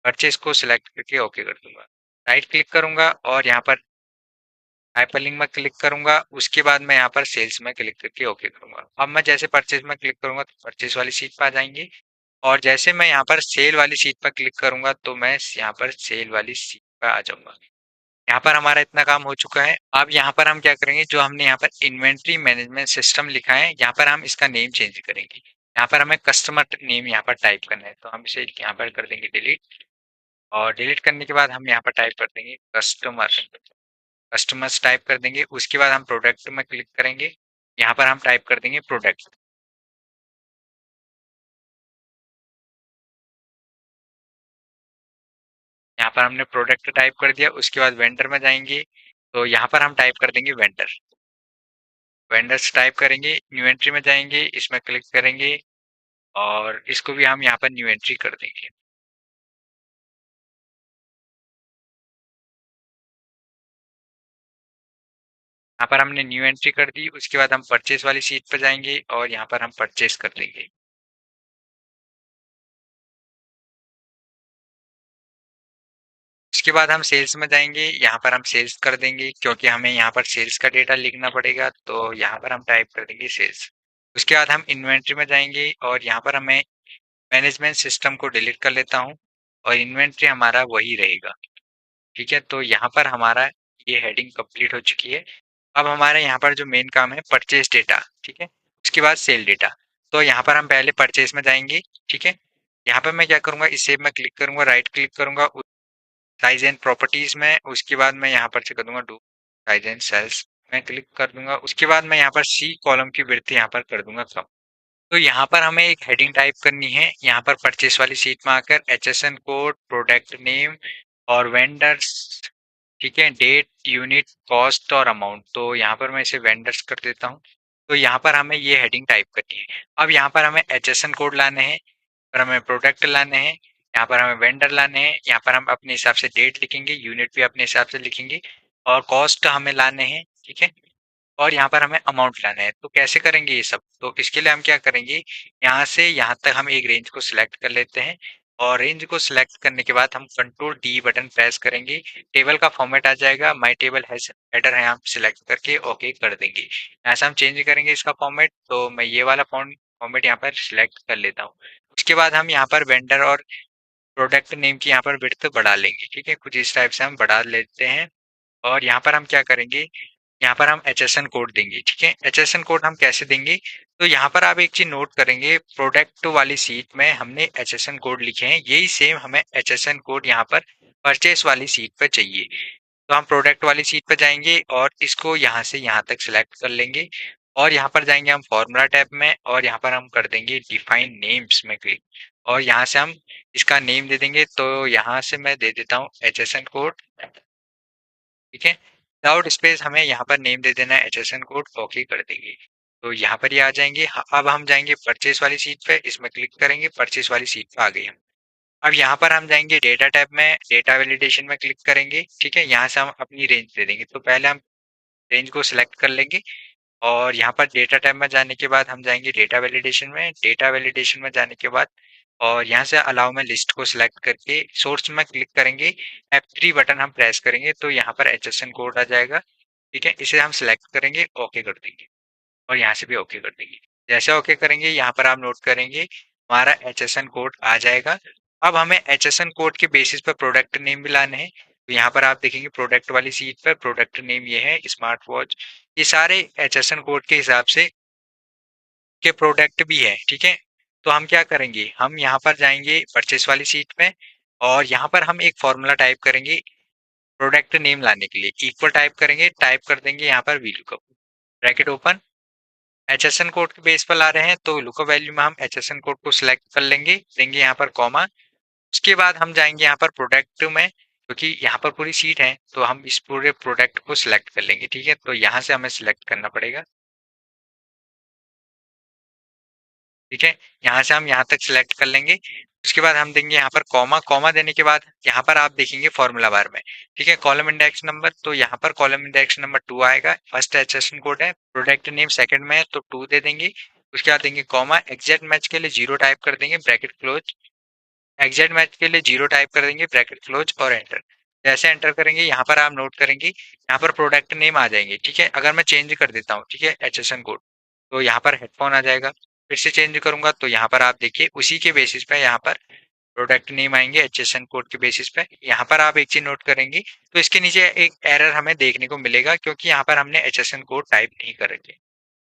परचेज को सिलेक्ट करके ओके कर दूंगा। राइट क्लिक करूंगा और यहाँ पर हाइपरलिंक में क्लिक करूंगा। उसके बाद मैं यहाँ पर सेल्स में क्लिक करके ओके करूंगा। अब मैं जैसे परचेज में क्लिक करूंगा तो परचेज वाली सीट पर आ जाएंगे और जैसे मैं यहाँ पर सेल वाली सीट पर क्लिक करूंगा तो मैं यहाँ पर सेल वाली सीट पर आ जाऊंगा। यहाँ पर हमारा इतना काम हो चुका है। अब यहाँ पर हम क्या करेंगे, जो हमने यहाँ पर इन्वेंट्री मैनेजमेंट सिस्टम लिखा है, यहाँ पर हम इसका नेम चेंज करेंगे। यहाँ पर हमें कस्टमर नेम यहाँ पर टाइप करना है, तो हम इसे यहाँ पर कर देंगे डिलीट। और डिलीट करने के बाद हम यहाँ पर टाइप कर देंगे कस्टमर, कस्टमर्स टाइप कर देंगे। उसके बाद हम प्रोडक्ट में क्लिक करेंगे, यहाँ पर हम टाइप कर देंगे प्रोडक्ट। यहाँ पर हमने प्रोडक्ट टाइप कर दिया। उसके बाद वेंडर में जाएंगे तो यहाँ पर हम टाइप कर देंगे वेंडर, वेंडर्स टाइप करेंगे। न्यू एंट्री में जाएंगे, इसमें क्लिक करेंगे और इसको भी हम यहाँ पर न्यू एंट्री कर देंगे। यहाँ पर हमने न्यू एंट्री कर दी। उसके बाद हम परचेस वाली सीट पर जाएंगे और यहाँ पर हम परचेस कर देंगे। उसके बाद हम सेल्स में जाएंगे, यहाँ पर हम सेल्स कर देंगे क्योंकि हमें यहाँ पर सेल्स का डेटा लिखना पड़ेगा, तो यहाँ पर हम टाइप कर देंगे सेल्स। उसके बाद हम इन्वेंट्री में जाएंगे और यहाँ पर हमें मैनेजमेंट सिस्टम को डिलीट कर लेता हूँ और इन्वेंट्री हमारा वही रहेगा। ठीक है, तो यहाँ पर हमारा ये हेडिंग कंप्लीट हो चुकी है। अब हमारे यहाँ पर जो मेन काम है परचेज डेटा, ठीक है, उसके बाद सेल डेटा। तो यहाँ पर हम पहले परचेज में जाएंगे। ठीक है, यहाँ पर मैं क्या करूंगा, इस सेव में क्लिक करूंगा, राइट क्लिक करूंगा साइज एंड प्रॉपर्टीज में। उसके बाद मैं यहाँ पर से कर दूंगा डू साइज एंड सेल्स में क्लिक कर दूंगा। उसके बाद मैं यहाँ पर सी कॉलम की विड्थ यहाँ पर कर दूंगा कम। तो यहाँ पर हमें एक हेडिंग टाइप करनी है, यहाँ पर परचेस वाली सीट में आकर HSN कोड, प्रोडक्ट नेम और वेंडर्स। ठीक है, डेट, यूनिट, कॉस्ट और अमाउंट। तो यहाँ पर मैं इसे वेंडर्स कर देता हूँ। तो यहाँ पर हमें ये हेडिंग टाइप करनी है। अब यहाँ पर हमें HSN कोड लाने हैं, पर हमें प्रोडक्ट लाने हैं, यहाँ पर हमें वेंडर लाने हैं, यहाँ पर हम अपने हिसाब से डेट लिखेंगे, यूनिट भी अपने हिसाब से लिखेंगे और कॉस्ट हमें लाने हैं। ठीक है, और यहाँ पर हमें अमाउंट लाना है। तो कैसे करेंगे ये सब, तो इसके लिए हम क्या करेंगे, यहाँ से यहाँ तक हम एक रेंज को सिलेक्ट कर लेते हैं और रेंज को सिलेक्ट करने के बाद हम कंट्रोल डी बटन प्रेस करेंगे। टेबल का फॉर्मेट आ जाएगा, माय टेबल हैज हेडर है, हम सिलेक्ट करके ओके कर देंगे। यहाँ से हम चेंज करेंगे इसका फॉर्मेट, तो मैं ये वाला फॉर्मेट यहाँ पर सिलेक्ट कर लेता हूँ। उसके बाद हम यहाँ पर वेंडर और प्रोडक्ट नेम की यहाँ पर विड्थ बढ़ा लेंगे। ठीक है, कुछ इस टाइप से हम बढ़ा लेते हैं और यहाँ पर हम क्या करेंगे, यहाँ पर हम HSN कोड देंगे। ठीक है, HSN कोड हम कैसे देंगे, तो यहाँ पर आप एक चीज नोट करेंगे, प्रोडक्ट वाली सीट में हमने HSN कोड लिखे हैं, यही सेम हमें HSN कोड यहाँ पर परचेस वाली सीट पर चाहिए। तो हम प्रोडक्ट वाली सीट पर जाएंगे और इसको यहाँ से यहाँ तक सिलेक्ट कर लेंगे और यहाँ पर जाएंगे हम फॉर्मूला टैब में और यहाँ पर हम कर देंगे डिफाइन नेम्स में क्लिक और यहाँ से हम इसका नेम दे देंगे। तो यहाँ से मैं दे देता हूँ HSN कोड। ठीक है, विदाउट स्पेस हमें यहाँ पर नेम दे देना है HSN कोड, ओके कर देंगे। तो यहाँ पर ये आ जाएंगे। अब हम जाएंगे परचेस वाली सीट पे, इसमें क्लिक करेंगे, परचेस वाली सीट पे आ गए हम। अब यहाँ पर हम जाएंगे डेटा टैब में, डेटा वैलिडेशन में क्लिक करेंगे। ठीक है, यहाँ से हम अपनी रेंज दे देंगे। तो पहले हम रेंज को सिलेक्ट कर लेंगे और यहाँ पर डेटा टैब में जाने के बाद हम जाएंगे डेटा वैलिडेशन में, डेटा वैलिडेशन में जाने के बाद और यहाँ से अलाउ में लिस्ट को सिलेक्ट करके सोर्स में क्लिक करेंगे, F3 बटन हम प्रेस करेंगे तो यहाँ पर HSN कोड आ जाएगा। ठीक है, इसे हम सिलेक्ट करेंगे, ओके कर देंगे और यहाँ से भी ओके कर देंगे। जैसे ओके करेंगे यहाँ पर आप नोट करेंगे हमारा HSN कोड आ जाएगा। अब हमें HSN कोड के बेसिस पर प्रोडक्ट नेम भी लाने हैं। तो यहाँ पर आप देखेंगे प्रोडक्ट वाली सीट पर प्रोडक्ट नेम ये है स्मार्ट वॉच। ये सारे HSN कोड के हिसाब से के प्रोडक्ट भी है। ठीक है, तो हम क्या करेंगे, हम यहाँ पर जाएंगे परचेस वाली सीट में और यहाँ पर हम एक फॉर्मूला टाइप करेंगे प्रोडक्ट नेम लाने के लिए, इक्वल टाइप करेंगे, टाइप कर देंगे यहाँ पर VLOOKUP, bracket open. HSN code के बेस पर ला रहे हैं तो लुकअप वैल्यू में हम HSN कोड को सिलेक्ट कर लेंगे, देंगे यहाँ पर कॉमा। उसके बाद हम जाएंगे यहाँ पर प्रोडक्ट में, क्योंकि यहाँ पर पूरी सीट है तो हम इस पूरे प्रोडक्ट को सिलेक्ट कर लेंगे। ठीक है, तो यहाँ से हमें सिलेक्ट करना पड़ेगा। ठीक है, यहाँ से हम यहाँ तक सिलेक्ट कर लेंगे। उसके बाद हम देंगे यहाँ पर कॉमा, कॉमा देने के बाद यहाँ पर आप देखेंगे फॉर्मूला बार में, ठीक है, कॉलम इंडेक्स नंबर, तो यहाँ पर कॉलम इंडेक्स नंबर 2 आएगा। फर्स्ट HSN कोड है, प्रोडक्ट नेम सेकंड में है तो 2 दे देंगे। उसके बाद देंगे कॉमा, एग्जैक्ट मैच के लिए 0 टाइप कर देंगे, ब्रैकेट क्लोज। एग्जैक्ट मैच के लिए 0 टाइप कर देंगे, ब्रैकेट क्लोज और एंटर। जैसे एंटर करेंगे यहाँ पर आप नोट करेंगे यहाँ पर प्रोडक्ट नेम आ जाएंगे। ठीक है, अगर मैं चेंज कर देता हूँ, ठीक है, HSN कोड, तो यहाँ पर हेडफोन आ जाएगा। फिर से चेंज करूंगा तो यहाँ पर आप देखिए उसी के बेसिस पे यहाँ पर प्रोडक्ट नेम आएंगे HSN कोड के बेसिस पे। यहाँ पर आप एक चीज नोट करेंगे तो इसके नीचे एक एरर हमें देखने को मिलेगा, क्योंकि यहाँ पर हमने HSN कोड टाइप नहीं करेंगे।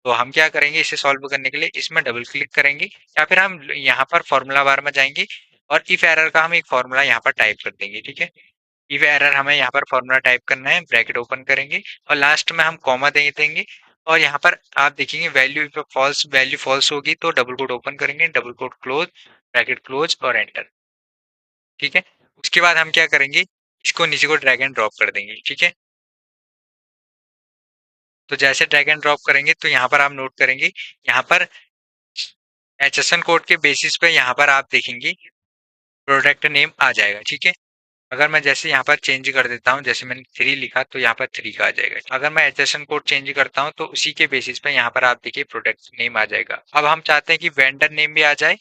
तो हम क्या करेंगे, इसे सॉल्व करने के लिए इसमें डबल क्लिक करेंगे, या फिर हम यहाँ पर फॉर्मूला बार में जाएंगे और इफ एरर का हम एक फॉर्मूला यहाँ पर टाइप कर देंगे। ठीक है, इफ एरर हमें यहाँ पर फॉर्मूला टाइप करना है, ब्रैकेट ओपन करेंगे और लास्ट में हम कॉमा दे देंगे। और यहाँ पर आप देखेंगे वैल्यू फॉल्स होगी तो डबल कोट ओपन करेंगे, double quote close, bracket close और एंटर। ठीक है, उसके बाद हम क्या करेंगे, इसको नीचे को ड्रैग एंड ड्रॉप कर देंगे। ठीक है, तो जैसे ड्रैग एंड ड्रॉप करेंगे तो यहाँ पर आप नोट करेंगे यहाँ पर HSN कोड के बेसिस पे यहाँ पर आप देखेंगे प्रोडक्ट नेम आ जाएगा। ठीक है, अगर मैं जैसे यहाँ पर चेंज कर देता हूँ, जैसे मैंने 3 लिखा तो यहाँ पर 3 का आ जाएगा। अगर मैं HSN कोड चेंज करता हूँ तो उसी के बेसिस पे यहाँ पर आप देखिए प्रोडक्ट नेम आ जाएगा। अब हम चाहते हैं कि वेंडर नेम भी आ जाए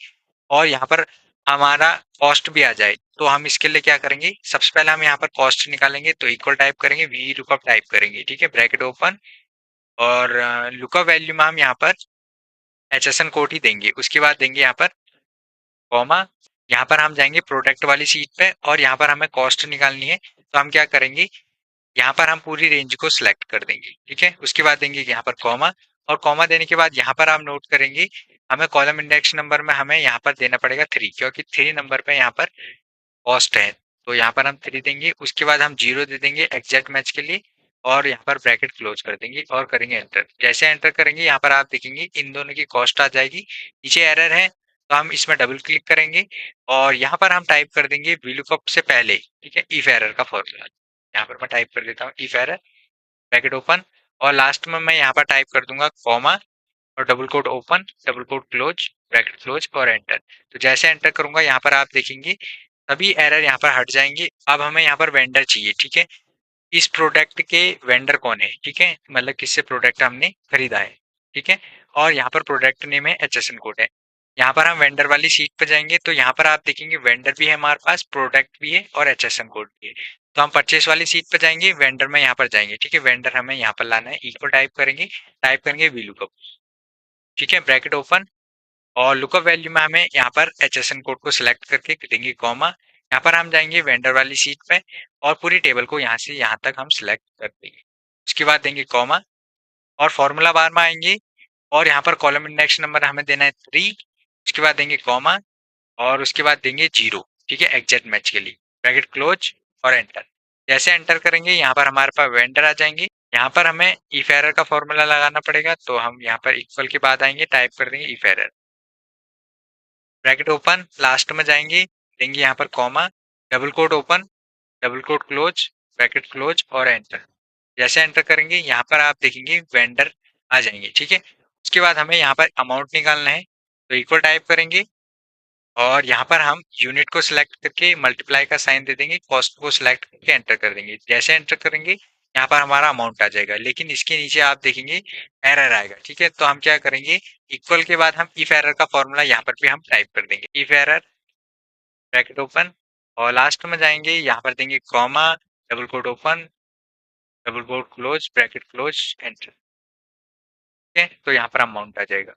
और यहाँ पर हमारा कॉस्ट भी आ जाए, तो हम इसके लिए क्या करेंगे, सबसे पहले हम यहाँ पर कॉस्ट निकालेंगे तो इक्वल टाइप करेंगे, VLOOKUP टाइप करेंगे। ठीक है, ब्रैकेट ओपन और लुकअप वैल्यू में हम यहाँ पर HSN कोड ही देंगे। उसके बाद देंगे यहाँ पर कॉमा, यहाँ पर हम जाएंगे प्रोडक्ट वाली सीट पे और यहाँ पर हमें कॉस्ट निकालनी है, तो हम क्या करेंगे, यहाँ पर हम पूरी रेंज को सिलेक्ट कर देंगे। ठीक है, उसके बाद देंगे यहाँ पर कॉमा, और कॉमा देने के बाद यहाँ पर आप नोट करेंगे हमें कॉलम इंडेक्स नंबर में हमें यहाँ पर देना पड़ेगा 3, क्योंकि 3 नंबर पे यहाँ पर कॉस्ट है, तो यहाँ पर हम 3 देंगे। उसके बाद हम 0 दे देंगे एग्जैक्ट मैच के लिए और यहाँ पर ब्रैकेट क्लोज कर देंगे और करेंगे एंटर। जैसे एंटर करेंगे यहाँ पर आप देखेंगे इन दोनों की कॉस्ट आ जाएगी। नीचे एरर है तो हम इसमें डबल क्लिक करेंगे और यहाँ पर हम टाइप कर देंगे VLOOKUP से पहले, ठीक है, इफ एरर का फॉर्मूला। यहाँ पर मैं टाइप कर देता हूँ इफ एरर, ब्रैकेट ओपन और लास्ट में मैं यहाँ पर टाइप कर दूंगा कॉमा और double quote open, double quote close, bracket close और एंटर। तो जैसे एंटर करूंगा यहाँ पर आप देखेंगे सभी एरर यहाँ पर हट जाएंगे। अब हमें यहाँ पर वेंडर चाहिए। ठीक है, इस प्रोडक्ट के वेंडर कौन है, ठीक है, मतलब किससे प्रोडक्ट हमने खरीदा है। ठीक है, और यहाँ पर प्रोडक्ट नेम है, HSN कोड है। यहाँ पर हम वेंडर वाली सीट पर जाएंगे तो यहाँ पर आप देखेंगे वेंडर भी है हमारे पास, प्रोडक्ट भी है और HSN कोड भी है। तो हम परचेस वाली सीट पर जाएंगे, वेंडर में यहाँ पर जाएंगे। ठीक है, वेंडर हमें यहाँ पर लाना है, इक्वल टाइप करेंगे VLOOKUP। ठीक है, ब्रैकेट ओपन और लुकअप वैल्यू में हमें यहाँ पर HSN कोड को सिलेक्ट करके देंगे कॉमा। यहाँ पर हम जाएंगे वेंडर वाली सीट पे और पूरी टेबल को यहाँ से यहाँ तक हम सिलेक्ट कर देंगे। उसके बाद देंगे कॉमा और फॉर्मूला बार में आएंगे और यहाँ पर कॉलम इंडेक्स नंबर हमें देना है 3। उसके बाद देंगे कॉमा और उसके बाद देंगे 0। ठीक है, एग्जैक्ट मैच के लिए, ब्रैकेट क्लोज और एंटर। जैसे एंटर करेंगे यहाँ पर हमारे पास वेंडर आ जाएंगे। यहाँ पर हमें इफ एरर का फॉर्मूला लगाना पड़ेगा, तो हम यहाँ पर इक्वल के बाद आएंगे, टाइप कर देंगे if error, bracket open, last में जाएंगे, देंगे यहाँ पर comma, double quote open, double quote close, bracket close और एंटर। जैसे एंटर करेंगे यहाँ पर आप देखेंगे वेंडर आ जाएंगे। ठीक है, उसके बाद हमें यहाँ पर अमाउंट निकालना है, तो इक्वल टाइप करेंगे और यहाँ पर हम यूनिट को सिलेक्ट करके मल्टीप्लाई का साइन दे देंगे, कॉस्ट को सिलेक्ट करके एंटर कर देंगे। जैसे एंटर करेंगे यहाँ पर हमारा अमाउंट आ जाएगा, लेकिन इसके नीचे आप देखेंगे एरर आएगा। ठीक है, तो हम क्या करेंगे, इक्वल के बाद हम इफ एरर का फॉर्मूला यहाँ पर भी हम टाइप कर देंगे, इफ एरर, ब्रैकेट ओपन और लास्ट में जाएंगे यहाँ पर देंगे comma, double quote open, double quote close, bracket close, enter. ठीक है, तो यहाँ पर अमाउंट आ जाएगा।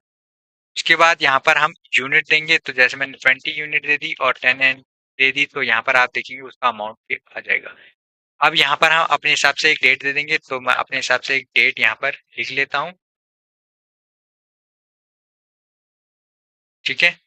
उसके बाद यहाँ पर हम यूनिट देंगे, तो जैसे मैंने 20 यूनिट दे दी और 10 एन दे दी, तो यहाँ पर आप देखेंगे उसका अमाउंट भी आ जाएगा। अब यहाँ पर हम अपने हिसाब से एक डेट दे देंगे, तो मैं अपने हिसाब से एक डेट यहाँ पर लिख लेता हूँ। ठीक है,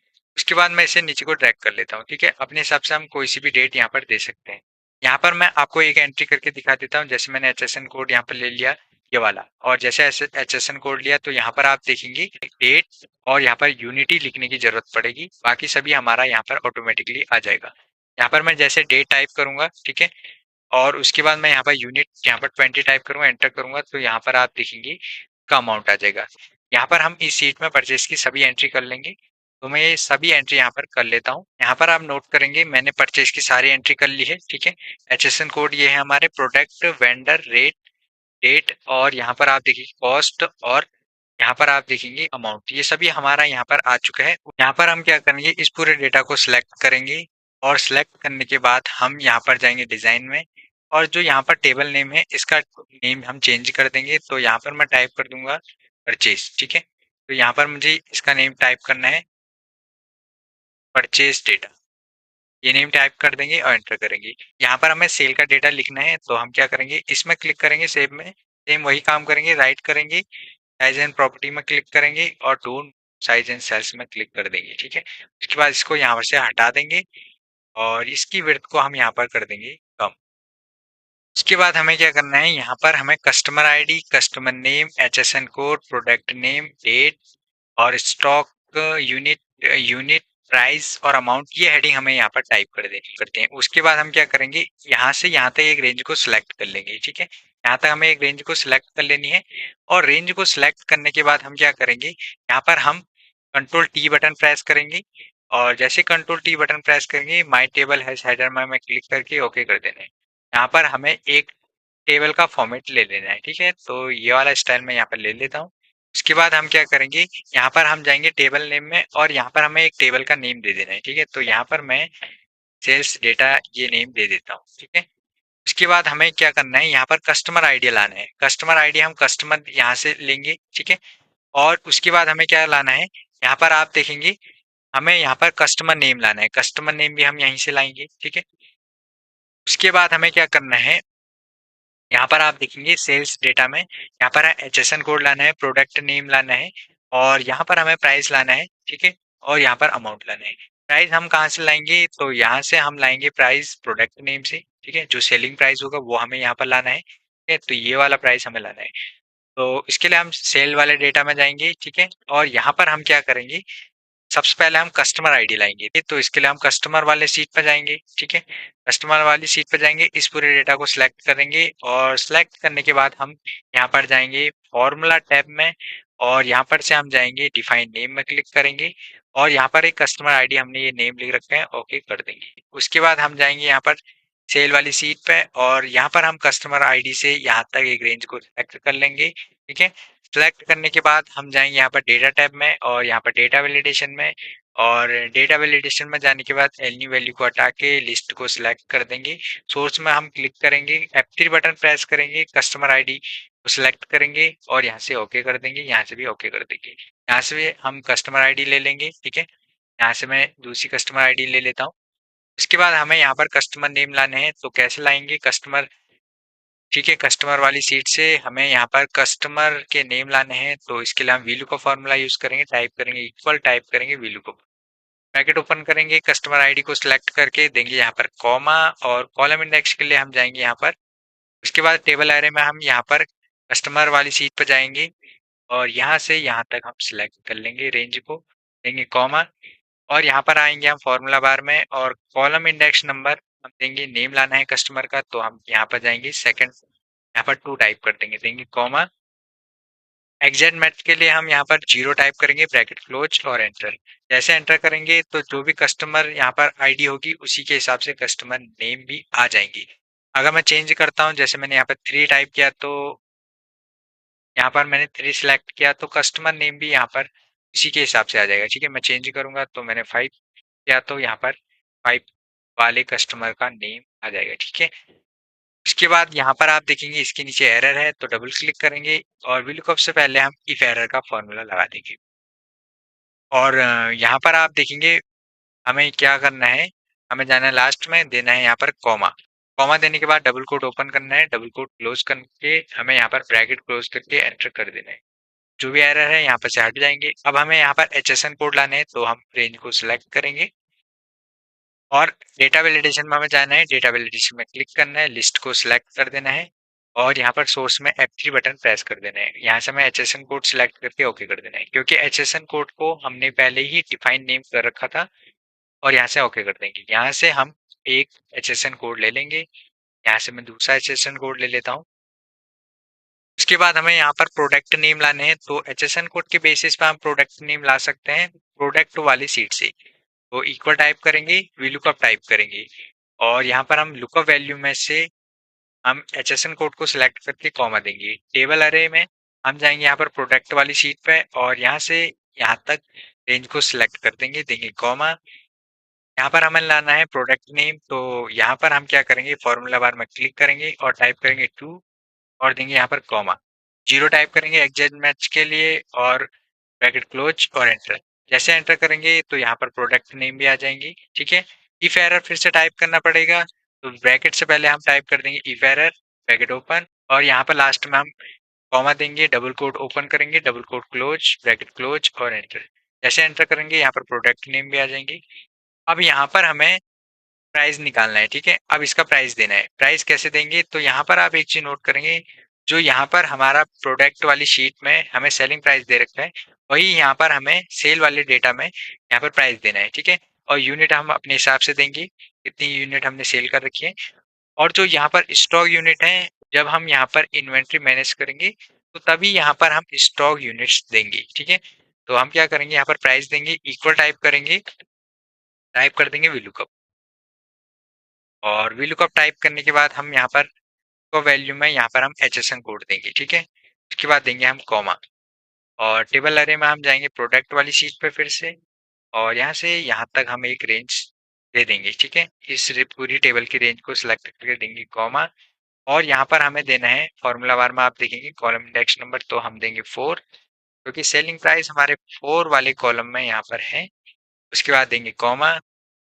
उसके बाद मैं इसे नीचे को ड्रैग कर लेता हूँ, ठीक है। अपने हिसाब से हम कोई सी भी डेट यहाँ पर दे सकते हैं। यहाँ पर मैं आपको एक एंट्री करके दिखा देता हूँ। जैसे मैंने HSN कोड यहाँ पर ले लिया, ये वाला, और जैसे HSN कोड लिया तो यहाँ पर आप देखेंगे डेट और यहाँ पर यूनिटी लिखने की जरूरत पड़ेगी, बाकी सभी हमारा यहाँ पर ऑटोमेटिकली आ जाएगा। यहाँ पर मैं जैसे डेट टाइप करूंगा, ठीक है, और उसके बाद मैं यहाँ पर यूनिट यहाँ पर 20 टाइप करूंगा, एंटर करूंगा, तो यहाँ पर आप देखेंगे का अमाउंट आ जाएगा। यहाँ पर हम इस सीट में परचेज की सभी एंट्री कर लेंगे। तो मैं ये सभी एंट्री यहाँ पर कर लेता हूँ। यहाँ पर आप नोट करेंगे मैंने परचेज की सारी एंट्री कर ली है, ठीक है। HSN कोड ये है हमारे, प्रोडक्ट, वेंडर, रेट, डेट, और यहाँ पर आप देखिए कॉस्ट, और यहाँ पर आप देखेंगे अमाउंट, ये सभी हमारा यहाँ पर आ चुका है। यहाँ पर हम क्या करेंगे, इस पूरे डेटा को सिलेक्ट करेंगे, और सिलेक्ट करने के बाद हम यहाँ पर जाएंगे डिजाइन में, और जो यहाँ पर टेबल नेम है इसका नेम हम चेंज कर देंगे। तो यहाँ पर मैं टाइप कर दूंगा परचेज, ठीक है। तो यहाँ पर मुझे इसका नेम टाइप करना है परचेज डेटा, ये नेम टाइप कर देंगे और एंटर करेंगे। यहाँ पर हमें सेल का डेटा लिखना है, तो हम क्या करेंगे, इसमें क्लिक करेंगे, सेव में सेम वही काम करेंगे, राइट करेंगे, साइज एंड प्रॉपर्टी में क्लिक करेंगे, और डोंट साइज एंड सेल्स में क्लिक कर देंगे, ठीक है। उसके बाद इसको यहाँ पर से हटा देंगे, और इसकी विड्थ को हम यहाँ पर कर देंगे कम। उसके बाद हमें क्या करना है, यहाँ पर हमें customer ID, customer name, HSN code, product name, date, और स्टॉक, यूनिट, यूनिट प्राइस और अमाउंट, ये हेडिंग हमें यहाँ पर टाइप कर देनी करते हैं। उसके बाद हम क्या करेंगे, यहाँ से यहाँ तक एक रेंज को सिलेक्ट कर लेंगे, ठीक है। यहाँ तक हमें एक रेंज को सिलेक्ट कर लेनी है, और रेंज को सिलेक्ट करने के बाद हम क्या करेंगे, यहाँ पर हम कंट्रोल टी बटन प्रेस करेंगे, और जैसे कंट्रोल टी बटन प्रेस करेंगे माई टेबल हैज हेडर में क्लिक करके ओके कर देना है। यहाँ पर हमें एक टेबल का फॉर्मेट ले लेना है, ठीक है। तो ये वाला स्टाइल मैं यहाँ पर ले लेता हूँ। उसके बाद हम क्या करेंगे, यहाँ पर हम जाएंगे टेबल नेम में, और यहाँ पर हमें एक टेबल का नेम दे देना है, ठीक है। तो यहाँ पर मैं सेल्स डेटा ये नेम दे देता हूँ, ठीक है। उसके बाद हमें क्या करना है, यहाँ पर कस्टमर आईडी लाना है। कस्टमर आईडी हम कस्टमर यहाँ से लेंगे, ठीक है। और उसके बाद हमें क्या लाना है, यहाँ पर आप देखेंगे हमें यहाँ पर कस्टमर नेम लाना है। कस्टमर नेम भी हम यहीं से लाएंगे, ठीक है। उसके बाद हमें क्या करना है, यहाँ पर आप देखेंगे सेल्स डेटा में यहाँ पर HSN कोड लाना है, प्रोडक्ट नेम लाना है, और यहाँ पर हमें प्राइस लाना है, ठीक है। और यहाँ पर अमाउंट लाना है। प्राइस हम कहाँ से लाएंगे, तो यहाँ से हम लाएंगे प्राइस प्रोडक्ट नेम से, ठीक है। जो सेलिंग प्राइस होगा वो हमें यहाँ पर लाना है, ठीक है। तो ये वाला प्राइस हमें लाना है। तो इसके लिए हम सेल वाले डेटा में जाएंगे, ठीक है। और यहाँ पर हम क्या करेंगे, सबसे पहले हम कस्टमर आईडी लाएंगे, तो इसके लिए हम कस्टमर वाले सीट पर जाएंगे, ठीक है। कस्टमर वाली सीट पर जाएंगे, इस पूरे डेटा को सिलेक्ट करेंगे, और सिलेक्ट करने के बाद हम यहाँ पर जाएंगे फॉर्मूला टैब में, और यहाँ पर से हम जाएंगे डिफाइन नेम में क्लिक करेंगे, और यहाँ पर एक कस्टमर आईडी हमने ये नेम लिख रखा है, ओके कर देंगे। उसके बाद हम जाएंगे यहाँ पर सेल वाली सीट पे, और यहाँ पर हम कस्टमर आईडी से यहाँ तक एक रेंज को सिलेक्ट कर लेंगे, ठीक है। सिलेक्ट करने के बाद हम जाएंगे यहाँ पर डेटा टैब में, और यहाँ पर डेटा वैलिडेशन में, और डेटा वैलिडेशन में जाने के बाद एलन्यू वैल्यू को हटा के लिस्ट को सिलेक्ट कर देंगे। सोर्स में हम क्लिक करेंगे, F3 बटन प्रेस करेंगे, कस्टमर आईडी को सिलेक्ट करेंगे, और यहाँ से ओके कर देंगे, यहाँ से भी ओके कर देंगे। यहाँ से भी हम कस्टमर आईडी ले लेंगे, ठीक है। यहाँ से मैं दूसरी कस्टमर आईडी ले लेता हूँ। उसके बाद हमें यहाँ पर कस्टमर नेम लाने हैं, तो कैसे लाएंगे कस्टमर, ठीक है। कस्टमर वाली सीट से हमें यहाँ पर कस्टमर के नेम लाने हैं, तो इसके लिए हम वीलू का फॉर्मूला यूज करेंगे, टाइप करेंगे इक्वल, टाइप करेंगे वीलू को, ब्रैकेट ओपन करेंगे, कस्टमर आईडी को सिलेक्ट करके देंगे यहाँ पर कॉमा, और कॉलम इंडेक्स के लिए हम जाएंगे यहाँ पर। उसके बाद टेबल एरे में हम यहाँ पर कस्टमर वाली सीट पर जाएंगे, और यहाँ से यहाँ तक हम सिलेक्ट कर लेंगे, रेंज को देंगे कॉमा, और यहाँ पर आएंगे हम फॉर्मूला बार में, और कॉलम इंडेक्स नंबर हम देंगे, नेम लाना है कस्टमर का, तो हम यहाँ पर जाएंगे सेकंड, यहाँ पर 2 टाइप कर देंगे, देंगे कॉमा। एग्जैक्ट मैच के लिए हम यहाँ पर 0 टाइप करेंगे, ब्रैकेट क्लोज, और एंटर। जैसे एंटर करेंगे तो जो भी कस्टमर यहाँ पर आईडी होगी उसी के हिसाब से कस्टमर नेम भी आ जाएंगी। अगर मैं चेंज करता हूँ, जैसे मैंने यहाँ पर 3 टाइप किया, तो यहाँ पर मैंने 3 सिलेक्ट किया, तो कस्टमर नेम भी यहाँ पर इसी के हिसाब से आ जाएगा, ठीक है। मैं चेंज करूंगा, तो मैंने 5 किया, तो यहाँ पर 5 वाले कस्टमर का नेम आ जाएगा, ठीक है। उसके बाद यहाँ पर आप देखेंगे इसके नीचे एरर है, तो डबल क्लिक करेंगे, और VLOOKUP से पहले हम इफ एरर का फॉर्मूला लगा देंगे। और यहाँ पर आप देखेंगे हमें क्या करना है, हमें जाना है लास्ट में, देना है यहाँ पर कॉमा। कॉमा देने के बाद डबल कोट ओपन करना है, डबल कोट क्लोज करके हमें यहाँ पर ब्रैकेट क्लोज करके एंटर कर देना है। जो भी एरर है यहाँ पर से हट जाएंगे। अब हमें यहाँ पर HSN कोड लाने हैं, तो हम रेंज को सिलेक्ट करेंगे और डेटा वैलिडेशन में हमें जाना है। डेटा वैलिडेशन में क्लिक करना है, लिस्ट को सिलेक्ट कर देना है और यहाँ पर सोर्स में F3 बटन प्रेस कर देना है। यहाँ से हमें HSN कोड सिलेक्ट करके ओके कर देना है, क्योंकि HSN कोड को हमने पहले ही डिफाइन नेम कर रखा था और यहाँ से ओके कर देंगे। यहाँ से हम एक HSN कोड ले लेंगे। यहाँ से मैं दूसरा HSN कोड ले लेता हूँ। उसके बाद हमें यहाँ पर प्रोडक्ट नेम लाने हैं, तो HSN कोड के बेसिस पे हम प्रोडक्ट नेम ला सकते हैं प्रोडक्ट वाली सीट से। तो इक्वल टाइप करेंगे, VLOOKUP टाइप करेंगे और यहाँ पर हम लुकअप वैल्यू में से हम HSN कोड को सिलेक्ट करके कॉमा देंगे। टेबल अरे में हम जाएंगे यहाँ पर प्रोडक्ट वाली सीट पे और यहाँ से यहाँ तक रेंज को सिलेक्ट कर देंगे, देंगे कॉमा। यहाँ पर हमें लाना है प्रोडक्ट नेम, तो यहाँ पर हम क्या करेंगे, फॉर्मूला बार में क्लिक करेंगे और टाइप करेंगे 2 और देंगे यहाँ पर कॉमा। 0 टाइप करेंगे एग्जैक्ट मैच के लिए और ब्रैकेट क्लोज और एंटर। जैसे एंटर करेंगे तो यहाँ पर प्रोडक्ट नेम भी आ जाएंगी। ठीक है, इफ एरर फिर से टाइप करना पड़ेगा, तो ब्रैकेट से पहले हम टाइप कर देंगे इफ एरर ब्रैकेट ओपन और यहाँ पर लास्ट में हम कॉमा देंगे, डबल कोट ओपन करेंगे, double quote close, bracket close और एंटर। जैसे एंटर करेंगे यहाँ पर प्रोडक्ट नेम भी आ जाएंगे। अब यहाँ पर हमें प्राइस निकालना है। ठीक है, अब इसका प्राइस देना है। प्राइस कैसे देंगे, तो यहाँ पर आप एक चीज नोट करेंगे, जो यहाँ पर हमारा प्रोडक्ट वाली शीट में हमें सेलिंग प्राइस दे रखा है, वही यहाँ पर हमें सेल वाले डेटा में यहाँ पर प्राइस देना है। ठीक है, और यूनिट हम अपने हिसाब से देंगे, कितनी यूनिट हमने सेल कर रखी है। और जो यहाँ पर स्टॉक यूनिट है, जब हम यहाँ पर इन्वेंट्री मैनेज करेंगे तो तभी यहाँ पर हम स्टॉक यूनिट्स देंगे। ठीक है, तो हम क्या करेंगे, यहाँ पर प्राइस देंगे, इक्वल टाइप करेंगे, टाइप कर देंगे VLOOKUP और VLOOKUP टाइप करने के बाद हम यहाँ पर को वैल्यू में यहाँ पर हम HSN कोड देंगे। ठीक है, उसके बाद देंगे हम कॉमा और टेबल अरे में हम जाएंगे प्रोडक्ट वाली शीट पे फिर से और यहाँ से यहाँ तक हम एक रेंज दे देंगे। ठीक है, इस पूरी टेबल की रेंज को सिलेक्ट करके देंगे कॉमा और यहाँ पर हमें देना है फॉर्मूला बार में आप देखेंगे कॉलम इंडेक्स नंबर, तो हम देंगे 4, क्योंकि सेलिंग प्राइस हमारे 4 वाले कॉलम में यहाँ पर है। उसके बाद देंगे कॉमा,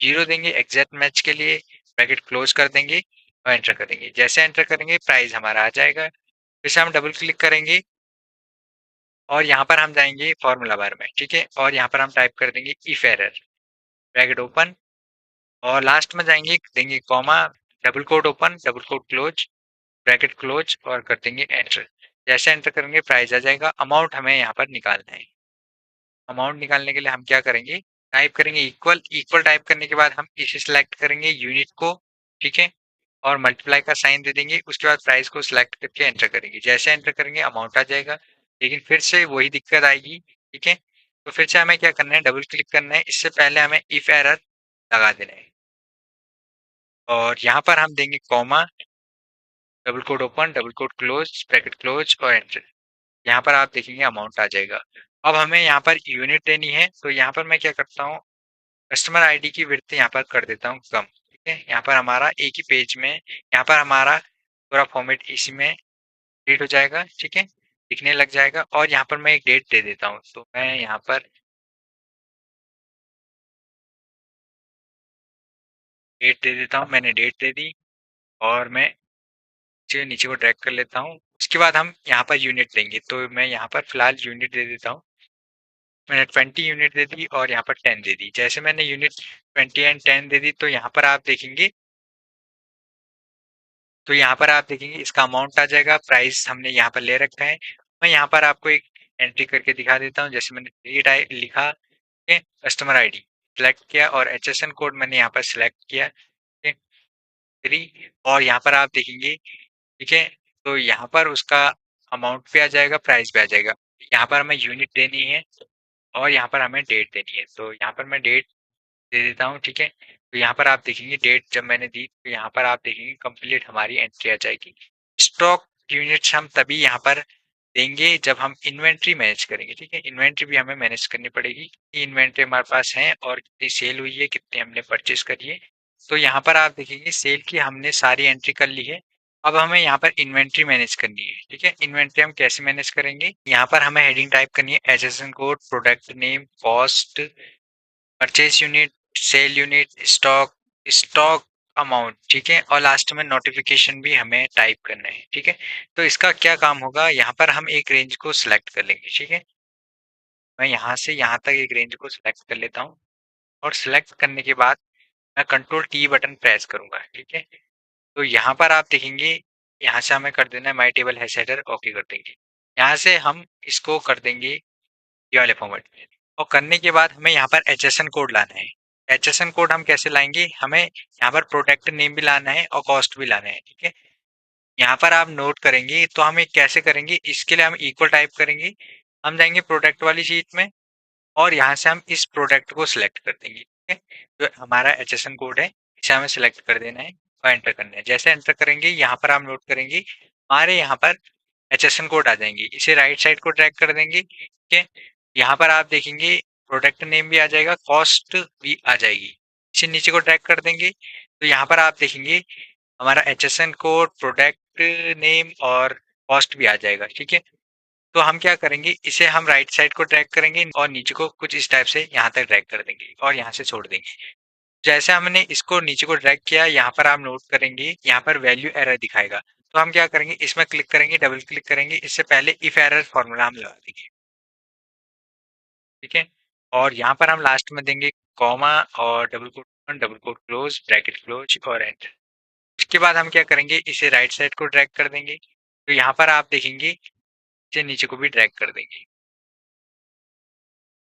0 देंगे एग्जैक्ट मैच के लिए, ब्रैकेट क्लोज कर देंगे और एंटर करेंगे। जैसे एंटर करेंगे प्राइस हमारा आ जाएगा। फिर से हम डबल क्लिक करेंगे और यहाँ पर हम जाएंगे फॉर्मूला बार में। ठीक है, और यहाँ पर हम टाइप कर देंगे इफ एरर ब्रैकेट ओपन और लास्ट में जाएंगे, देंगे comma, double quote open, double quote close, bracket close और कर देंगे एंटर। जैसे एंटर करेंगे प्राइस आ जाएगा। अमाउंट हमें यहाँ पर निकालना है। अमाउंट निकालने के लिए हम क्या करेंगे, टाइप करेंगे इक्वल, इक्वल टाइप करने के बाद हम इसे सिलेक्ट करेंगे यूनिट को। ठीक है, और मल्टीप्लाई का साइन दे देंगे। उसके बाद प्राइस को सिलेक्ट करके एंटर करेंगे। जैसे एंटर करेंगे अमाउंट आ जाएगा, लेकिन फिर से वही दिक्कत आएगी। ठीक है, तो फिर से हमें क्या करना है, डबल क्लिक करना है। इससे पहले हमें इफ एरर लगा देना है और यहाँ पर हम देंगे comma, double quote open, double quote close, bracket close और एंटर। यहाँ पर आप देखेंगे अमाउंट आ जाएगा। अब हमें यहाँ पर यूनिट देनी है, तो यहाँ पर मैं क्या करता हूँ, कस्टमर आईडी की विड्थ यहाँ पर कर देता हूँ कम। ठीक है, यहाँ पर हमारा एक ही पेज में यहाँ पर हमारा पूरा फॉर्मेट इसी में रीड हो जाएगा। ठीक है, दिखने लग जाएगा और यहाँ पर मैं एक डेट दे देता हूँ, तो मैं यहाँ पर डेट दे देता हूँ। मैंने डेट दे दी और मैं नीचे को ड्रैग कर लेता हूँ। उसके बाद हम यहाँ पर यूनिट देंगे, तो मैं यहाँ पर फिलहाल यूनिट दे देता हूँ। मैंने 20 यूनिट दे दी और यहाँ पर 10 दे दी। जैसे मैंने यूनिट 20 एंड 10 दे दी, तो यहाँ पर आप देखेंगे, तो यहाँ पर आप देखेंगे इसका अमाउंट आ जाएगा। प्राइस हमने यहाँ पर ले रखा है। मैं यहाँ पर आपको एक एंट्री करके दिखा देता हूँ। जैसे मैंने डेट लिखा, कस्टमर आईडी सिलेक्ट किया और HSN कोड मैंने यहाँ पर सिलेक्ट किया, 3 और यहाँ पर आप देखेंगे। ठीक है, तो यहाँ पर उसका अमाउंट भी आ जाएगा, प्राइस भी आ जाएगा। यहाँ पर हमें यूनिट देनी है और यहाँ पर हमें डेट देनी है, तो यहाँ पर मैं डेट दे देता हूँ। ठीक है, तो यहाँ पर आप देखेंगे डेट जब मैंने दी, तो यहाँ पर आप देखेंगे कंप्लीट हमारी एंट्री आ जाएगी। स्टॉक यूनिट्स हम तभी यहाँ पर देंगे जब हम इन्वेंट्री मैनेज करेंगे। ठीक है, इन्वेंट्री भी हमें मैनेज करनी पड़ेगी, कितनी इन्वेंट्री हमारे पास है और कितनी सेल हुई है, कितनी हमने परचेस करी है। तो यहाँ पर आप देखेंगे सेल की हमने सारी एंट्री कर ली है। अब हमें यहाँ पर इन्वेंट्री मैनेज करनी है। ठीक है, इन्वेंट्री हम कैसे मैनेज करेंगे, यहाँ पर हमें हेडिंग टाइप करनी है HSN code, product name, cost, purchase unit, sale unit, stock, stock amount, ठीक है, और लास्ट में नोटिफिकेशन भी हमें टाइप करना है, ठीक है। तो इसका क्या काम होगा, यहाँ पर हम एक रेंज को सिलेक्ट कर लेंगे, ठीक है। मैं यहाँ से यहाँ तक एक रेंज को सिलेक्ट कर लेता हूँ और सिलेक्ट करने के बाद मैं कंट्रोल टी बटन प्रेस करूंगा, ठीक है। तो यहाँ पर आप देखेंगे, यहाँ से हमें कर देना है माई टेबल हैश हेडर, ओके कर देंगे। यहाँ से हम इसको कर देंगे ये वाले फॉर्मेट में, और करने के बाद हमें यहाँ पर HSN कोड लाना है। HSN कोड हम कैसे लाएंगे, हमें यहाँ पर प्रोडक्ट नेम भी लाना है और कॉस्ट भी लाना है, ठीक है। यहाँ पर आप नोट करेंगे तो हम एक कैसे करेंगे, इसके लिए हम इक्वल टाइप करेंगे, हम जाएंगे प्रोडक्ट वाली शीट में और यहाँ से हम इस प्रोडक्ट को सिलेक्ट कर देंगे, ठीक है। जो हमारा HSN कोड है इसे हमें सिलेक्ट कर देना है और एंटर करना है। जैसे एंटर करेंगे यहाँ पर आप नोट करेंगे हमारे यहाँ पर HSN कोड आ जाएंगे, इसे राइट साइड को ड्रैग कर देंगे, ठीक है। यहाँ पर आप देखेंगे प्रोडक्ट नेम भी आ जाएगा, कॉस्ट भी आ जाएगी, इसे नीचे को ड्रैग कर देंगे। तो यहाँ पर आप देखेंगे हमारा HSN कोड, प्रोडक्ट नेम और कॉस्ट भी आ जाएगा, ठीक है। तो हम क्या करेंगे, इसे हम राइट साइड को ड्रैग करेंगे और नीचे को कुछ इस टाइप से यहाँ तक ड्रैग कर देंगे और यहाँ से छोड़ देंगे। जैसे हमने इसको नीचे को ड्रैग किया, यहाँ पर आप नोट करेंगे यहाँ पर वैल्यू एरर दिखाएगा। तो हम क्या करेंगे, इसमें क्लिक करेंगे, डबल क्लिक करेंगे, इससे पहले इफ एरर फॉर्मूला हम लगा देंगे, ठीक है। और यहाँ पर हम लास्ट में देंगे कॉमा और double quote open, double quote close, bracket close और एंटर। उसके बाद हम क्या करेंगे, इसे राइट साइड को ड्रैग कर देंगे। तो यहाँ पर आप देखेंगे इसे नीचे को भी ड्रैग कर देंगे,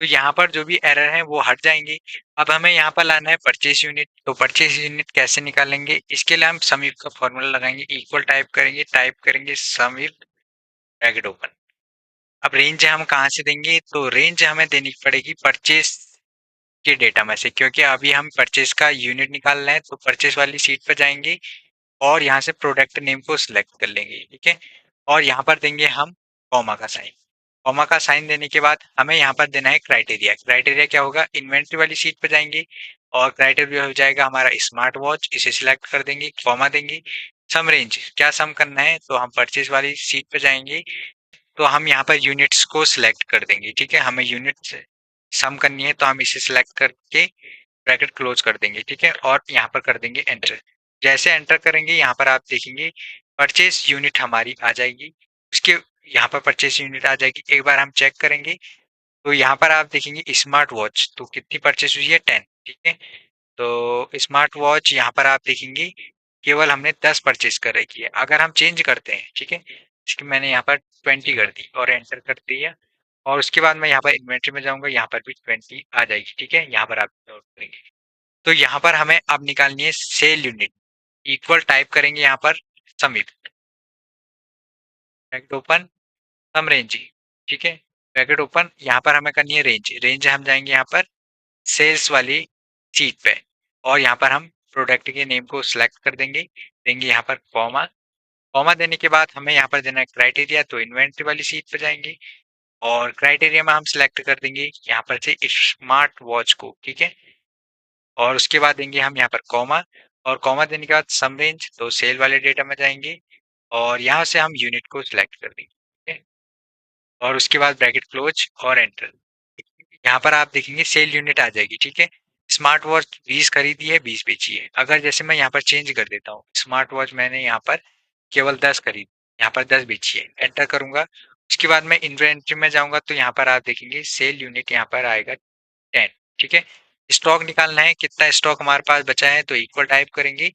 तो यहाँ पर जो भी एरर है वो हट जाएंगे। अब हमें यहाँ पर लाना है परचेस यूनिट। तो परचेस यूनिट कैसे निकालेंगे, इसके लिए हम सम इफ का फॉर्मूला लगाएंगे, इक्वल टाइप करेंगे सम इफ ब्रैकेट ओपन। अब रेंज हम कहाँ से देंगे, तो रेंज हमें देनी पड़ेगी परचेस के डेटा में से, क्योंकि अभी हम परचेस का यूनिट निकाल रहे हैं। तो परचेस वाली सीट पर जाएंगे और यहाँ से प्रोडक्ट नेम को सिलेक्ट कर लेंगे, ठीक है। और यहाँ पर देंगे हम कॉमा का साइन। कॉमा का साइन देने के बाद हमें यहाँ पर देना है क्राइटेरिया। क्राइटेरिया क्या होगा, इन्वेंट्री वाली शीट पर जाएंगे और क्राइटेरिया हो जाएगा हमारा स्मार्ट वॉच, इसे सिलेक्ट कर देंगे, कॉमा देंगे। सम रेंज क्या सम करना है, तो हम परचेज वाली शीट पर जाएंगे, तो हम यहाँ पर यूनिट्स को सिलेक्ट कर देंगे, ठीक है। हमें यूनिट सम करनी है तो हम इसे सिलेक्ट करके ब्रैकेट क्लोज कर देंगे, ठीक है, और यहाँ पर कर देंगे एंटर। जैसे एंटर करेंगे यहाँ पर आप देखेंगे परचेस यूनिट हमारी आ जाएगी, उसके यहाँ पर परचेस यूनिट आ जाएगी। एक बार हम चेक करेंगे तो यहाँ पर आप देखेंगे स्मार्ट वॉच, तो कितनी परचेस हुई है, 10, ठीक है। तो स्मार्ट वॉच यहाँ पर आप देखेंगे केवल हमने 10 परचेस कर रखी है। अगर हम चेंज करते हैं, ठीक है, इसकी मैंने यहाँ पर 20 कर दी और एंटर कर दिया, और उसके बाद मैं यहाँ पर इन्वेंट्री में जाऊंगा, यहाँ पर भी 20 आ जाएगी, ठीक है। यहाँ पर आप नोट करेंगे। तो यहाँ पर हमें अब निकालनी है सेल यूनिट। इक्वल टाइप करेंगे यहाँ पर समिट, ब्रैकेट ओपन, सम रेंज, ठीक है, ब्रैकेट ओपन। यहाँ पर हमें करनी है रेंज। रेंज हम जाएंगे यहाँ पर सेल्स वाली शीट पे और यहाँ पर हम प्रोडक्ट के नेम को सिलेक्ट कर देंगे, देंगे यहाँ पर कॉमा। कॉमा देने के बाद हमें यहाँ पर देना है क्राइटेरिया, तो इन्वेंट्री वाली शीट पे जाएंगे और क्राइटेरिया में हम सिलेक्ट कर देंगे यहाँ पर से स्मार्ट वॉच को, ठीक है। और उसके बाद देंगे हम यहाँ पर कॉमा, और कॉमा देने के बाद सम रेंज, तो सेल वाले डेटा में जाएंगे और यहाँ से हम यूनिट को सिलेक्ट कर देंगे, ठीक है। और उसके बाद ब्रैकेट क्लोज और एंटर। यहाँ पर आप देखेंगे सेल यूनिट आ जाएगी, ठीक है। स्मार्ट वॉच 20 खरीदी है, 20 बेची है। अगर जैसे मैं यहाँ पर चेंज कर देता हूँ, स्मार्ट वॉच मैंने यहाँ पर केवल 10 खरीदी, यहाँ पर 10 बेची है, एंटर करूंगा। उसके बाद मैं इन्वेंट्री में जाऊंगा तो यहाँ पर आप देखेंगे सेल यूनिट यहाँ पर आएगा 10, ठीक है। स्टॉक निकालना है, कितना स्टॉक हमारे पास बचा है, तो इक्वल टाइप करेंगे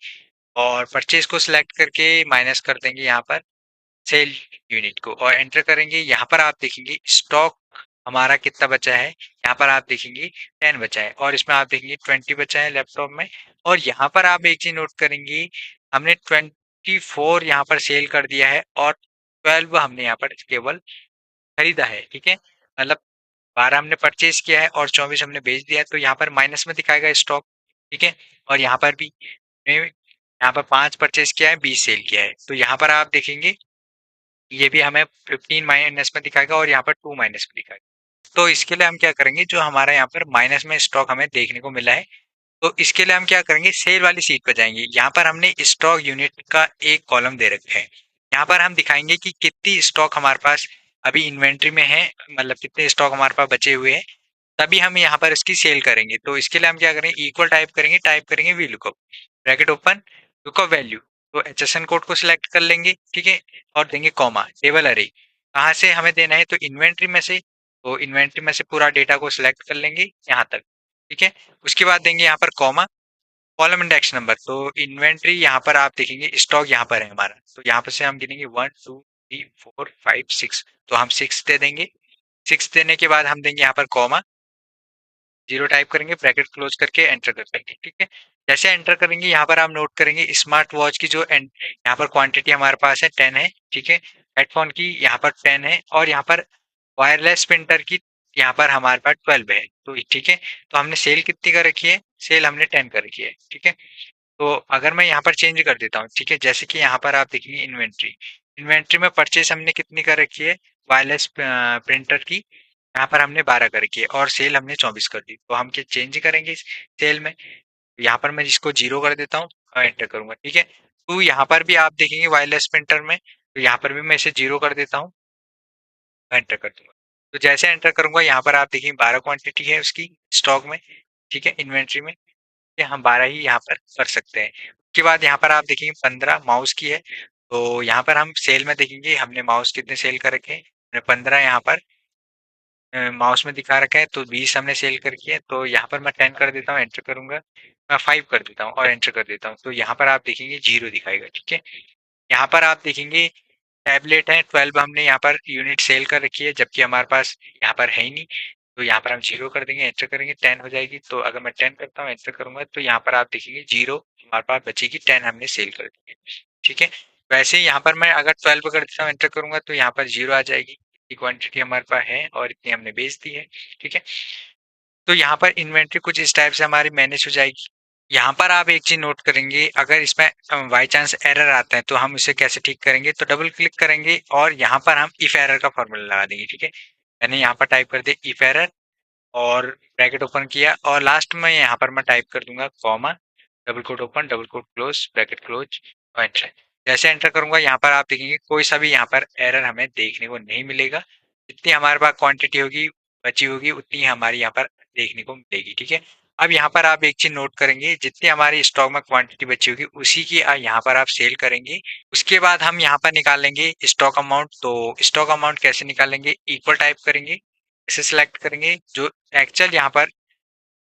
और परचेज को सिलेक्ट करके माइनस कर देंगे यहाँ पर सेल यूनिट को और एंटर करेंगे। यहाँ पर आप देखेंगे स्टॉक हमारा कितना बचा है, यहाँ पर आप देखेंगे 10 बचा है और इसमें आप देखेंगे 20 बचा है लैपटॉप में। और यहाँ पर आप एक चीज नोट करेंगे, हमने 24 यहाँ पर सेल कर दिया है और 12 हमने यहाँ पर केवल खरीदा है, ठीक है। मतलब 12 हमने परचेज किया है और 24 हमने बेच दिया है, तो यहाँ पर माइनस में दिखाएगा स्टॉक, ठीक है। और यहाँ पर भी यहाँ पर 5 परचेज किया है, 20 सेल किया है, तो यहाँ पर आप देखेंगे ये भी हमें 15 माइनस में दिखाएगा और यहाँ पर 2 माइनस में दिखाएगा। तो इसके लिए हम क्या करेंगे, जो हमारा यहाँ पर माइनस में स्टॉक हमें देखने को मिला है, तो इसके लिए हम क्या करेंगे, सेल वाली सीट पर जाएंगे। यहाँ पर हमने स्टॉक यूनिट का एक कॉलम दे रखा है, यहाँ पर हम दिखाएंगे कि कितनी स्टॉक हमारे पास अभी इन्वेंट्री में है, मतलब कितने स्टॉक हमारे पास बचे हुए हैं, तभी हम यहाँ पर इसकी सेल करेंगे। तो इसके लिए हम क्या करेंगे, इक्वल टाइप करेंगे V lookup. Bracket open, lookup value, तो HSN कोड को सिलेक्ट कर लेंगे, ठीक है, और देंगे कॉमा, टेबल अरे, कहाँ से हमें देना है, तो इन्वेंट्री में से, तो इन्वेंट्री में से पूरा डेटा को सिलेक्ट कर लेंगे यहाँ तक, ठीक है। उसके बाद देंगे यहाँ पर कॉमा, कॉलम इंडेक्स नंबर, तो इन्वेंट्री यहाँ पर आप देखेंगे स्टॉक यहाँ पर है हमारा, तो यहाँ पर से हम गिनेंगे 1 2 3 4 5 6, तो हम 6 दे देंगे। 6 देने के बाद हम देंगे यहाँ पर कॉमा, 0 टाइप करेंगे, ब्रैकेट क्लोज करके एंटर कर देंगे, ठीक है। जैसे एंटर करेंगे यहाँ पर आप नोट करेंगे स्मार्ट वॉच की जो यहाँ पर क्वांटिटी हमारे पास है 10 है, ठीक है। हेडफोन की यहाँ पर 10 है, और यहाँ पर वायरलेस प्रिंटर की यहाँ पर हमारे पास 12 है, तो ठीक है। तो हमने सेल कितनी कर रखी है, सेल हमने 10 कर रखी है, ठीक है। तो अगर मैं यहाँ पर चेंज कर देता हूँ, ठीक है, जैसे कि यहाँ पर आप देखेंगे इन्वेंट्री, इन्वेंट्री में परचेस हमने कितनी कर रखी है, वायरलेस प्रिंटर की यहाँ पर हमने 12 कर रखी है, और सेल हमने 24 कर दी, तो हम क्या चेंज करेंगे सेल में, यहाँ पर मैं इसको 0 कर देता हूँ और एंटर करूंगा, ठीक है। तो यहाँ पर भी आप देखेंगे वायरलेस प्रिंटर में, तो यहाँ पर भी मैं इसे 0 कर देता हूँ, एंटर कर दूंगा। तो जैसे एंटर करूंगा यहाँ पर आप देखेंगे 12 क्वांटिटी है उसकी स्टॉक में, ठीक है, इन्वेंट्री में, ये हम 12 ही यहाँ पर कर सकते हैं। उसके बाद यहाँ पर आप देखेंगे 15 माउस की है, तो यहाँ पर हम सेल में देखेंगे हमने माउस कितने सेल कर रखे हैं, हमने 15 यहाँ पर माउस में दिखा रखा है, तो 20 हमने सेल कर किया है, तो यहाँ पर मैं 10 कर देता हूँ, एंटर करूंगा, मैं 5 कर देता हूँ और एंटर कर देता हूँ, तो यहाँ पर आप देखेंगे 0 दिखाएगा, ठीक है। यहाँ पर आप देखेंगे टैबलेट है 12 हमने यहाँ पर यूनिट सेल कर रखी है, जबकि हमारे पास यहाँ पर है ही नहीं, तो यहाँ पर हम 0 कर देंगे, एंटर करेंगे, 10 हो जाएगी। तो अगर मैं 10 करता हूँ, एंटर करूंगा, तो यहाँ पर आप देखेंगे 0 हमारे पास बचेगी, 10 हमने सेल कर दी है, ठीक है। वैसे ही यहाँ पर मैं अगर 12 कर देता हूँ, एंटर करूंगा, तो यहाँ पर 0 आ जाएगी, इतनी क्वांटिटी हमारे पास है और इतनी हमने बेच दी है, ठीक है। तो यहाँ पर इन्वेंट्री कुछ इस टाइप से हमारी मैनेज हो जाएगी। यहाँ पर आप एक चीज नोट करेंगे, अगर इसमें बाई चांस एरर आता है तो हम इसे कैसे ठीक करेंगे, तो डबल क्लिक करेंगे और यहाँ पर हम इफ एरर का फॉर्मूला लगा देंगे, ठीक है। मैंने यहाँ पर टाइप कर दिया इफ एरर, और ब्रैकेट ओपन किया, और लास्ट में यहाँ पर मैं टाइप कर दूंगा comma, double quote open, double quote close, bracket close, और एंटर। जैसे एंटर करूंगा यहाँ पर आप देखेंगे कोई सा भी यहाँ पर एरर हमें देखने को नहीं मिलेगा, जितनी हमारे पास क्वांटिटी होगी बची होगी उतनी हमारी यहाँ पर देखने को मिलेगी, ठीक है। अब यहाँ पर आप एक चीज नोट करेंगे, जितनी हमारी स्टॉक में क्वांटिटी बची होगी उसी की यहाँ पर आप सेल करेंगे। उसके बाद हम यहाँ पर निकालेंगे स्टॉक अमाउंट, तो स्टॉक अमाउंट कैसे निकालेंगे, इक्वल टाइप करेंगे, इसे सिलेक्ट करेंगे, जो एक्चुअल यहाँ पर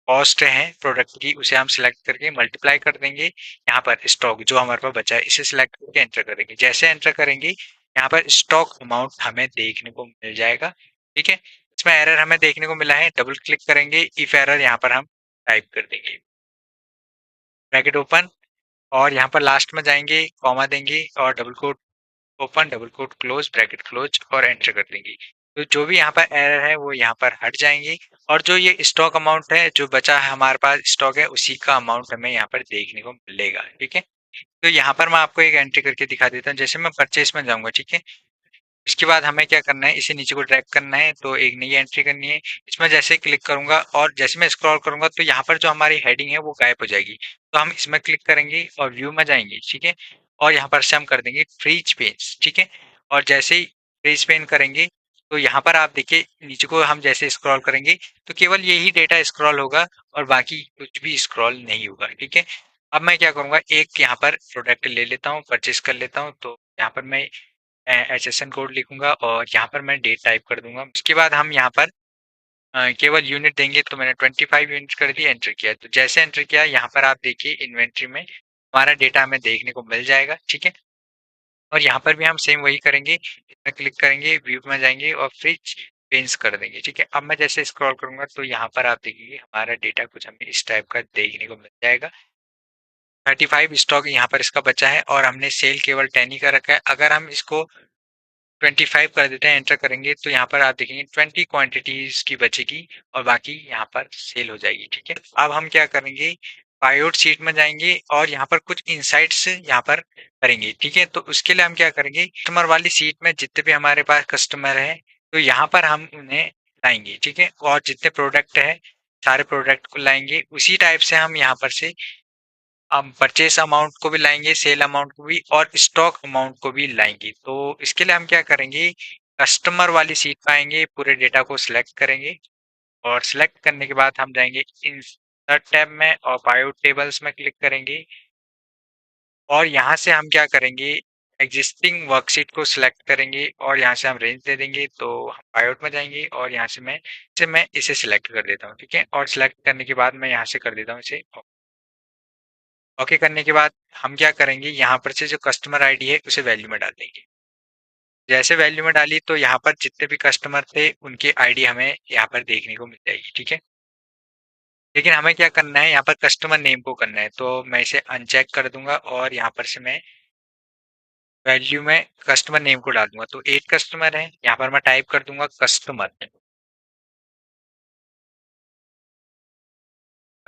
कॉस्ट है प्रोडक्ट की उसे हम सिलेक्ट करके मल्टीप्लाई कर देंगे, यहाँ पर स्टॉक जो हमारे पास बचा है इसे सिलेक्ट करके एंटर करेंगे। जैसे एंटर करेंगे यहाँ पर स्टॉक अमाउंट हमें देखने को मिल जाएगा, ठीक है। इसमें एरर हमें देखने को मिला है, डबल क्लिक करेंगे, इफ एरर यहाँ पर हम टाइप कर देंगे, ब्रैकेट ओपन, और यहाँ पर लास्ट में जाएंगे, कॉमा देंगे, और double quote open, double quote close, bracket close, और एंटर कर देंगे। तो जो भी यहाँ पर एरर है वो यहाँ पर हट जाएंगे, और जो ये स्टॉक अमाउंट है जो बचा है हमारे पास स्टॉक है उसी का अमाउंट हमें यहाँ पर देखने को मिलेगा, ठीक है। तो यहाँ पर मैं आपको एक एंट्री करके दिखा देता हूँ, जैसे मैं परचेस में जाऊंगा, ठीक है। इसके बाद हमें क्या करना है, इसे नीचे को ड्रैग करना है, तो एक नई एंट्री करनी है। इसमें जैसे क्लिक करूंगा और जैसे मैं स्क्रॉल करूंगा तो यहाँ पर जो हमारी हेडिंग है वो गायब हो जाएगी, तो हम इसमें क्लिक करेंगे और व्यू में जाएंगे, ठीक है। और यहाँ पर से हम कर देंगे फ्रीज पेज, ठीक है। और जैसे ही फ्रीज पेन करेंगे तो यहाँ पर आप देखिए नीचे को हम जैसे स्क्रॉल करेंगे तो केवल यही डेटा स्क्रॉल होगा और बाकी कुछ भी स्क्रॉल नहीं होगा, ठीक है। अब मैं क्या करूंगा, एक यहाँ पर प्रोडक्ट ले लेता हूँ, परचेस कर लेता हूँ, तो यहाँ पर मैं HSN कोड लिखूंगा और यहाँ पर मैं डेट टाइप कर दूंगा। उसके बाद हम यहाँ पर केवल यूनिट देंगे, तो मैंने 25 यूनिट कर दिया, एंटर किया। तो जैसे एंटर किया यहाँ पर आप देखिए इन्वेंट्री में हमारा डेटा हमें देखने को मिल जाएगा, ठीक है। और यहाँ पर भी हम सेम वही करेंगे, इसमें क्लिक करेंगे, व्यू में जाएंगे और फ्रिज पेंस कर देंगे, ठीक है। अब मैं जैसे स्क्रॉल करूंगा तो यहाँ पर आप देखिए हमारा डेटा कुछ हमें इस टाइप का देखने को मिल जाएगा। 35 स्टॉक यहाँ पर इसका बचा है और हमने सेल केवल 10 ही कर रखा है। अगर हम इसको 25 कर देते हैं, एंटर करेंगे, तो यहाँ पर आप देखेंगे 20 क्वांटिटीज की बचेगी और बाकी यहाँ पर सेल हो जाएगी, ठीक है। अब हम क्या करेंगे, पायोट शीट में जाएंगे और यहाँ पर कुछ इनसाइट्स यहाँ पर करेंगे, ठीक है। तो उसके लिए हम क्या करेंगे, कस्टमर वाली सीट में जितने भी हमारे पास कस्टमर है तो यहाँ पर हम उन्हें लाएंगे, ठीक है। और जितने प्रोडक्ट है सारे प्रोडक्ट को लाएंगे, उसी टाइप से हम यहाँ पर से हम परचेस अमाउंट को भी लाएंगे, सेल अमाउंट को भी, और स्टॉक अमाउंट को भी लाएंगे। तो इसके लिए हम क्या करेंगे, कस्टमर वाली सीट पे आएंगे, पूरे डेटा को सिलेक्ट करेंगे, और सिलेक्ट करने के बाद हम जाएंगे इंसर्ट टैब में और पायोट टेबल्स में क्लिक करेंगे। और यहाँ से हम क्या करेंगे, एग्जिस्टिंग वर्कशीट को सिलेक्ट करेंगे और यहाँ से हम रेंज दे देंगे। तो हम पायवट में जाएंगे और यहाँ से मैं इसे सिलेक्ट कर देता हूँ, ठीक है। और सिलेक्ट करने के बाद मैं यहाँ से कर देता हूँ इसे ओके। करने के बाद हम क्या करेंगे, यहाँ पर से जो कस्टमर आईडी है उसे वैल्यू में डाल देंगे। जैसे वैल्यू में डाली तो यहाँ पर जितने भी कस्टमर थे उनकी आईडी हमें यहाँ पर देखने को मिल जाएगी, ठीक है। लेकिन हमें क्या करना है, यहाँ पर कस्टमर नेम को करना है, तो मैं इसे अनचेक कर दूंगा और यहाँ पर से मैं वैल्यू में कस्टमर नेम को डाल दूंगा। तो 8 कस्टमर है, यहाँ पर मैं टाइप कर दूंगा कस्टमर।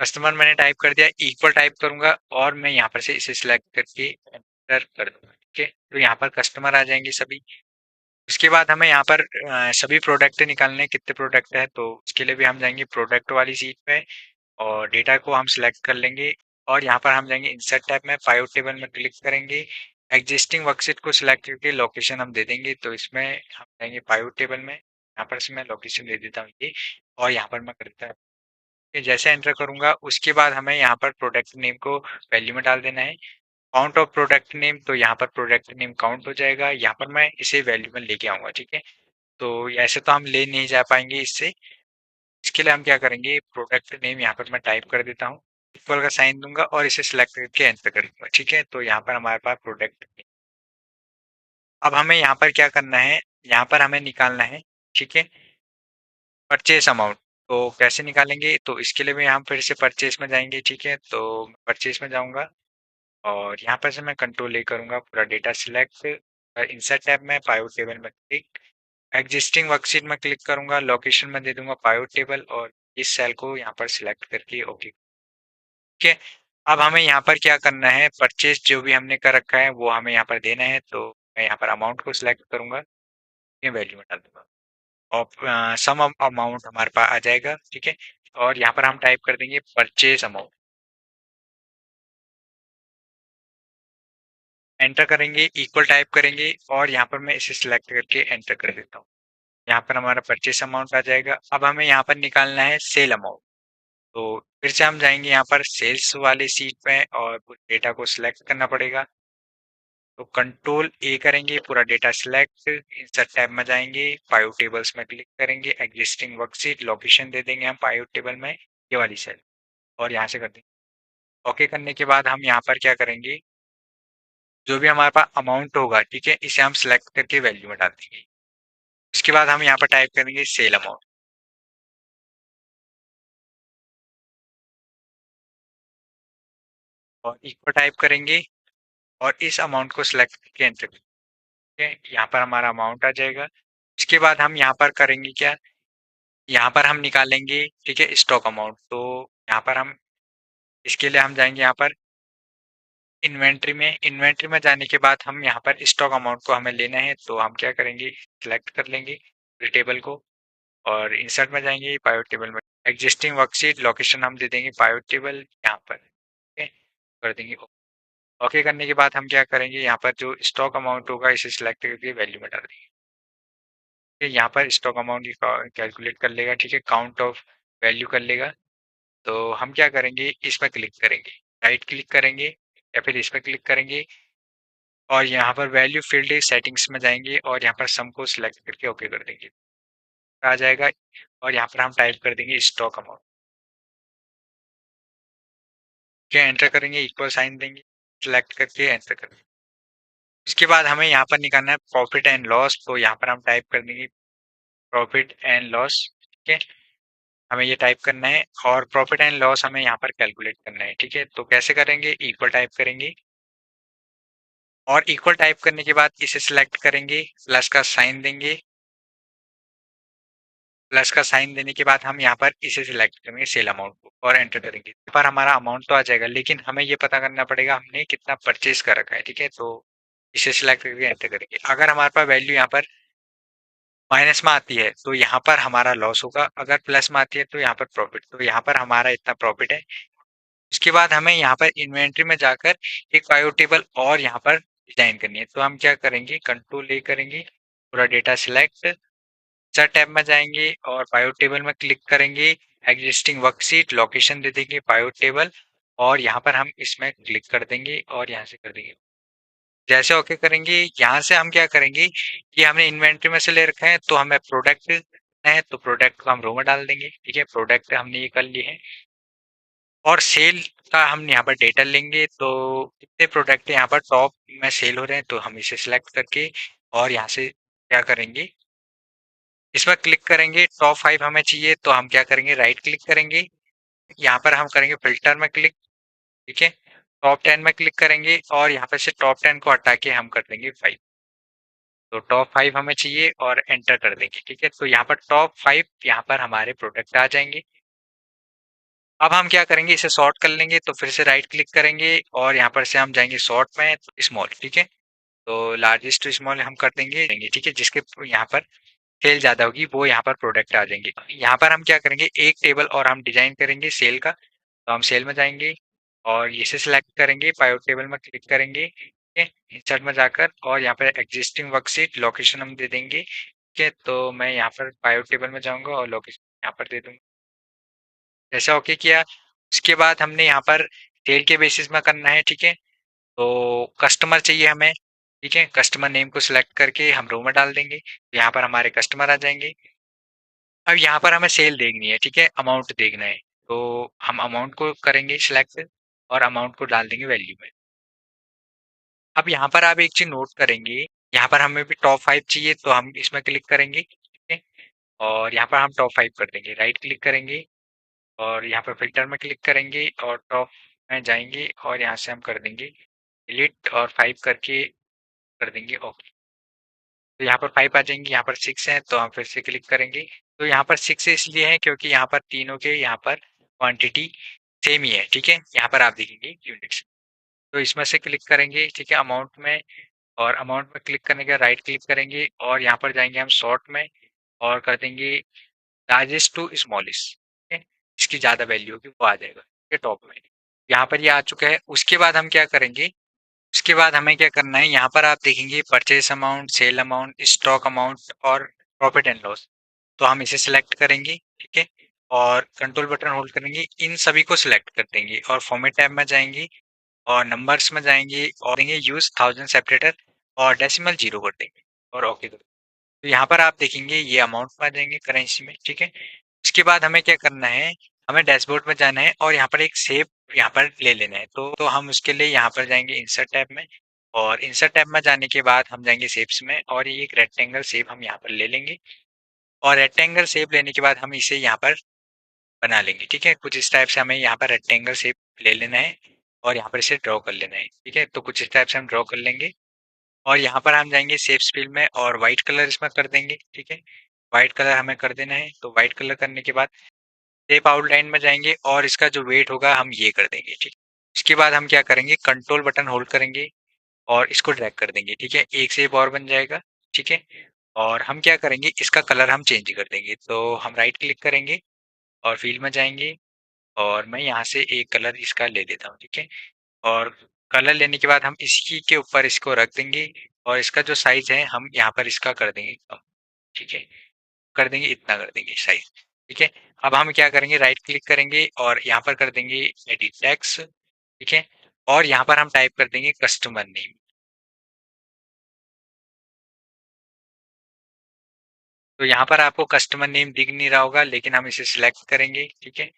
कस्टमर मैंने टाइप कर दिया, इक्वल टाइप करूंगा और मैं यहाँ पर से इसे सिलेक्ट करके एंटर कर दूंगा, ठीक है। तो यहाँ पर कस्टमर आ जाएंगे सभी। उसके बाद हमें यहाँ पर सभी प्रोडक्ट निकालने हैं, कितने प्रोडक्ट है, तो उसके लिए भी हम जाएंगे प्रोडक्ट वाली सीट पे और डेटा को हम सिलेक्ट कर लेंगे। और यहाँ पर हम जाएंगे इंसर्ट टैब में, पाइवट टेबल में क्लिक करेंगे। एग्जिस्टिंग वर्कशीट को सिलेक्ट करके लोकेशन हम दे देंगे। तो इसमें हम जाएंगे पाइवट टेबल में, यहाँ पर से मैं लोकेशन दे देता हूँ ये, और यहाँ पर मैं करता हूँ कि जैसे एंटर करूंगा उसके बाद हमें यहाँ पर प्रोडक्ट नेम को वैल्यू में डाल देना है। काउंट ऑफ प्रोडक्ट नेम, तो यहाँ पर प्रोडक्ट नेम काउंट हो जाएगा, यहाँ पर मैं इसे वैल्यू में लेके आऊंगा, ठीक है। तो ऐसे तो हम ले नहीं जा पाएंगे इससे। इसके लिए हम क्या करेंगे, प्रोडक्ट नेम यहाँ पर मैं टाइप कर देता हूँ, इक्वल का साइन दूंगा और इसे सिलेक्ट करके एंटर कर दूंगा, ठीक है। तो यहाँ पर हमारे पास प्रोडक्ट, अब हमें यहाँ पर क्या करना है, यहाँ पर हमें निकालना है, ठीक है, परचेस अमाउंट। तो कैसे निकालेंगे, तो इसके लिए भी हम फिर से परचेस में जाएंगे, ठीक है। तो परचेस में जाऊंगा और यहाँ पर से मैं कंट्रोल ए करूंगा, पूरा डेटा सिलेक्ट, इंसर्ट टैब में पाइवट टेबल में क्लिक, एग्जिस्टिंग वर्कशीट में क्लिक करूंगा, लोकेशन में दे दूंगा पाइवट टेबल और इस सेल को यहाँ पर सिलेक्ट करके ओके, ठीक है। अब हमें यहाँ पर क्या करना है, परचेज जो भी हमने कर रखा है वो हमें यहाँ पर देना है। तो मैं यहाँ पर अमाउंट को सिलेक्ट करूंगा, ये वैल्यू में डाल दूंगा और सम अमाउंट हमारे पास आ जाएगा, ठीक है। और यहाँ पर हम टाइप कर देंगे परचेज अमाउंट, एंटर करेंगे, इक्वल टाइप करेंगे और यहाँ पर मैं इसे सिलेक्ट करके एंटर कर देता हूँ। यहाँ पर हमारा परचेस अमाउंट आ जाएगा। अब हमें यहाँ पर निकालना है सेल अमाउंट। तो फिर से हम जाएंगे यहाँ पर सेल्स वाले सीट में और कुछ डेटा को सिलेक्ट करना पड़ेगा। तो कंट्रोल ए करेंगे, पूरा डेटा सिलेक्ट, इंसर्ट टैब में जाएंगे, पाइवट टेबल्स में क्लिक करेंगे, एग्जिस्टिंग वर्कशीट लोकेशन दे देंगे हम पाइवट टेबल में ये वाली सेल और यहाँ से कर देंगे ओके। करने के बाद हम यहाँ पर क्या करेंगे, जो भी हमारे पास अमाउंट होगा, ठीक है, इसे हम सिलेक्ट करके वैल्यू में डाल देंगे। उसके बाद हम यहाँ पर टाइप करेंगे सेल अमाउंट और इक्वल टाइप करेंगे और इस अमाउंट को सिलेक्ट करके एंटर करेंगे। यहाँ पर हमारा अमाउंट आ जाएगा। इसके बाद हम यहाँ पर करेंगे क्या, यहाँ पर हम निकालेंगे, ठीक है, स्टॉक अमाउंट। तो यहाँ पर हम इसके लिए हम जाएंगे यहाँ पर इन्वेंट्री में जाने के बाद हम यहाँ पर स्टॉक अमाउंट को हमें लेना है। तो हम क्या करेंगे, सिलेक्ट कर लेंगे टेबल को और इंसर्ट में जाएंगे, पाइवट टेबल में एग्जिस्टिंग वर्कशीट लोकेशन हम दे देंगे पाइवट टेबल यहाँ पर, ठीक है, कर देंगे ओके। करने के बाद हम क्या करेंगे, यहाँ पर जो स्टॉक अमाउंट होगा इसे सिलेक्ट करके वैल्यू में डाल देंगे। यहाँ पर स्टॉक अमाउंट कैलकुलेट कर लेगा, ठीक है, काउंट ऑफ वैल्यू कर लेगा। तो हम क्या करेंगे, इस पर क्लिक करेंगे, राइट क्लिक करेंगे या फिर इस पर क्लिक करेंगे और यहाँ पर वैल्यू फील्ड सेटिंग्स में जाएंगे और यहाँ पर सम को सिलेक्ट करके ओके कर देंगे, आ जाएगा। और यहाँ पर हम टाइप कर देंगे स्टॉक अमाउंट, क्या एंटर करेंगे, इक्वल साइन देंगे, सिलेक्ट करके एंटर करेंगे। इसके बाद हमें यहाँ पर निकालना है प्रॉफिट एंड लॉस। तो यहाँ पर हम टाइप कर देंगे प्रॉफिट एंड लॉस, ठीक है, हमें ये टाइप करना है और प्रॉफिट एंड लॉस हमें यहाँ पर कैलकुलेट करना है, ठीक है। तो कैसे करेंगे, इक्वल टाइप करेंगे और इक्वल टाइप करने के बाद इसे सिलेक्ट करेंगे, प्लस का साइन देंगे, प्लस का साइन देने के बाद हम यहाँ पर इसे सिलेक्ट करेंगे सेल अमाउंट को और एंटर करेंगे। यहाँ पर हमारा अमाउंट तो आ जाएगा लेकिन हमें ये पता करना पड़ेगा हमने कितना परचेज कर रखा है, ठीक है। तो इसे सिलेक्ट करके एंटर करेंगे। अगर हमारे पास वैल्यू यहाँ पर माइनस में आती है तो यहाँ पर हमारा लॉस होगा, अगर प्लस में आती है तो यहाँ पर प्रॉफिट। तो यहाँ पर हमारा इतना प्रॉफिट है। उसके बाद हमें यहाँ पर इन्वेंट्री में जाकर एक पाइवट टेबल और यहाँ पर डिजाइन करनी है। तो हम क्या करेंगे, कंट्रोल ए करेंगे, पूरा डेटा सिलेक्ट, सर टैब में जाएंगे और पाइवट टेबल में क्लिक करेंगे, एग्जिस्टिंग वर्कशीट लोकेशन दे देंगे पाइवट टेबल और यहाँ पर हम इसमें क्लिक कर देंगे और यहाँ से कर देंगे। जैसे ओके करेंगे, यहाँ से हम क्या करेंगे कि हमने इन्वेंट्री में से ले रखा है तो हमें प्रोडक्ट है, तो प्रोडक्ट को हम रो में डाल देंगे। ठीक है, प्रोडक्ट हमने ये कर लिए हैं। और सेल का हम यहाँ पर डेटा लेंगे, तो कितने प्रोडक्ट यहाँ पर टॉप में सेल हो रहे हैं, तो हम इसे सिलेक्ट करके और यहाँ से क्या करेंगे, इसमें क्लिक करेंगे। टॉप 5 हमें चाहिए तो हम क्या करेंगे, राइट क्लिक करेंगे, यहाँ पर हम करेंगे फिल्टर में क्लिक। ठीक है, टॉप 10 में क्लिक करेंगे और यहाँ पर से टॉप 10 को हटा के हम कर देंगे 5। तो टॉप 5 हमें चाहिए और एंटर कर देंगे। ठीक है, तो यहाँ पर टॉप 5 यहाँ पर हमारे प्रोडक्ट आ जाएंगे। अब हम क्या करेंगे, इसे सॉर्ट कर लेंगे, तो फिर से राइट क्लिक करेंगे और यहाँ पर से हम जाएंगे सॉर्ट में, स्मॉल। ठीक है, तो लार्जेस्ट टू स्मॉल हम कर देंगे। ठीक है, जिसके यहाँ पर सेल ज्यादा होगी वो यहाँ पर प्रोडक्ट आ जाएंगे। यहाँ पर हम क्या करेंगे, एक टेबल और हम डिजाइन करेंगे सेल का। तो हम सेल में जाएंगे और इसे सिलेक्ट करेंगे, पाइवट टेबल में क्लिक करेंगे। ठीक है, इंसर्ट में जाकर और यहाँ पर एग्जिस्टिंग वर्कशीट लोकेशन हम दे देंगे। ठीक है, तो मैं यहाँ पर पाइवट टेबल में जाऊंगा और लोकेशन यहाँ पर दे दूंगा। जैसा ओके किया, उसके बाद हमने यहाँ पर सेल के बेसिस में करना है। ठीक है, तो कस्टमर चाहिए हमें। ठीक है, कस्टमर नेम को सिलेक्ट करके हम रो में डाल देंगे, यहाँ पर हमारे कस्टमर आ जाएंगे। अब यहाँ पर हमें सेल देखनी है। ठीक है, अमाउंट देखना है, तो हम अमाउंट को करेंगे सिलेक्ट और अमाउंट को डाल देंगे वैल्यू में। अब यहाँ पर आप एक चीज नोट करेंगे, यहाँ पर हमें भी टॉप 5 चाहिए तो हम इसमें क्लिक करेंगे। ठीक है, और यहाँ पर हम टॉप 5 कर देंगे, राइट क्लिक करेंगे और यहाँ पर फिल्टर में क्लिक करेंगे और टॉप में जाएंगे और यहाँ से हम कर देंगे डिलीट और 5 करके कर देंगे ओके। तो यहाँ पर 5 आ जाएंगे, यहाँ पर 6 है तो हम फिर से क्लिक करेंगे। तो यहाँ पर 6 इसलिए है क्योंकि यहाँ पर तीनों के यहाँ पर क्वांटिटी सेम ही है। ठीक है, यहाँ पर आप देखेंगे यूनिट्स, तो इसमें से क्लिक करेंगे। ठीक है, अमाउंट में, और अमाउंट में क्लिक करने के बाद राइट क्लिक करेंगे और यहाँ पर जाएंगे हम शॉर्ट में और कर देंगे लार्जेस्ट टू स्मॉलेस्ट। ठीक है, इसकी ज्यादा वैल्यू होगी वो आ जाएगा। ठीक है, टॉप में यहाँ पर ये आ चुका है। उसके बाद हम क्या करेंगे, उसके बाद हमें क्या करना है, यहाँ पर आप देखेंगे purchase amount, sale amount, stock amount और प्रॉफिट एंड लॉस। तो हम इसे सिलेक्ट करेंगे। ठीक है, और कंट्रोल बटन होल्ड करेंगे, इन सभी को सिलेक्ट कर देंगे और फॉर्मेट टैब में जाएंगे और नंबर्स में जाएंगे और देंगे यूज थाउजेंड सेपरेटर और डेसिमल जीरो कर देंगे और ओके कर। तो यहाँ पर आप देखेंगे ये अमाउंट में आ जाएंगे करेंसी में। ठीक है, उसके बाद हमें क्या करना है, हमें डैशबोर्ड में जाना है और यहाँ पर एक शेप यहाँ पर ले लेना है। तो हम उसके लिए यहाँ पर जाएंगे इंसर्ट टैब में और इंसर्ट टैब में जाने के बाद हम जाएंगे शेप्स में और ये एक रेक्टेंगल शेप हम यहाँ पर ले लेंगे और रेक्टेंगल शेप लेने के बाद हम इसे यहाँ पर बना लेंगे। ठीक है, कुछ इस टाइप से हमें यहाँ पर रेक्टेंगल शेप ले लेना है और यहाँ पर इसे ड्रॉ कर लेना है। ठीक है, तो कुछ इस टाइप से हम ड्रॉ कर लेंगे और यहाँ पर हम जाएंगे शेप्स फील्ड में और व्हाइट कलर इसमें कर देंगे। ठीक है, व्हाइट कलर हमें कर देना है। तो व्हाइट कलर करने के बाद शेप आउटलाइन में जाएंगे और इसका जो वेट होगा हम ये कर देंगे। ठीक, इसके बाद हम क्या करेंगे, कंट्रोल बटन होल्ड करेंगे और इसको ड्रैग कर देंगे। ठीक है, एक शेप और बन जाएगा। ठीक है, और हम क्या करेंगे, इसका कलर हम चेंज कर देंगे। तो हम राइट क्लिक करेंगे और फील्ड में जाएंगे और मैं यहाँ से एक कलर इसका ले लेता हूँ। ठीक है, और कलर लेने के बाद हम इसी के ऊपर इसको रख देंगे और इसका जो साइज है हम यहाँ पर इसका कर देंगे कम। ठीक है, कर देंगे, इतना कर देंगे साइज। ठीक है, अब हम क्या करेंगे, राइट क्लिक करेंगे और यहाँ पर कर देंगे एडिट टेक्स्ट। ठीक है, और यहाँ पर हम टाइप कर देंगे कस्टमर नेम। तो यहाँ पर आपको कस्टमर नेम दिख नहीं रहा होगा लेकिन हम इसे सिलेक्ट करेंगे। ठीक है,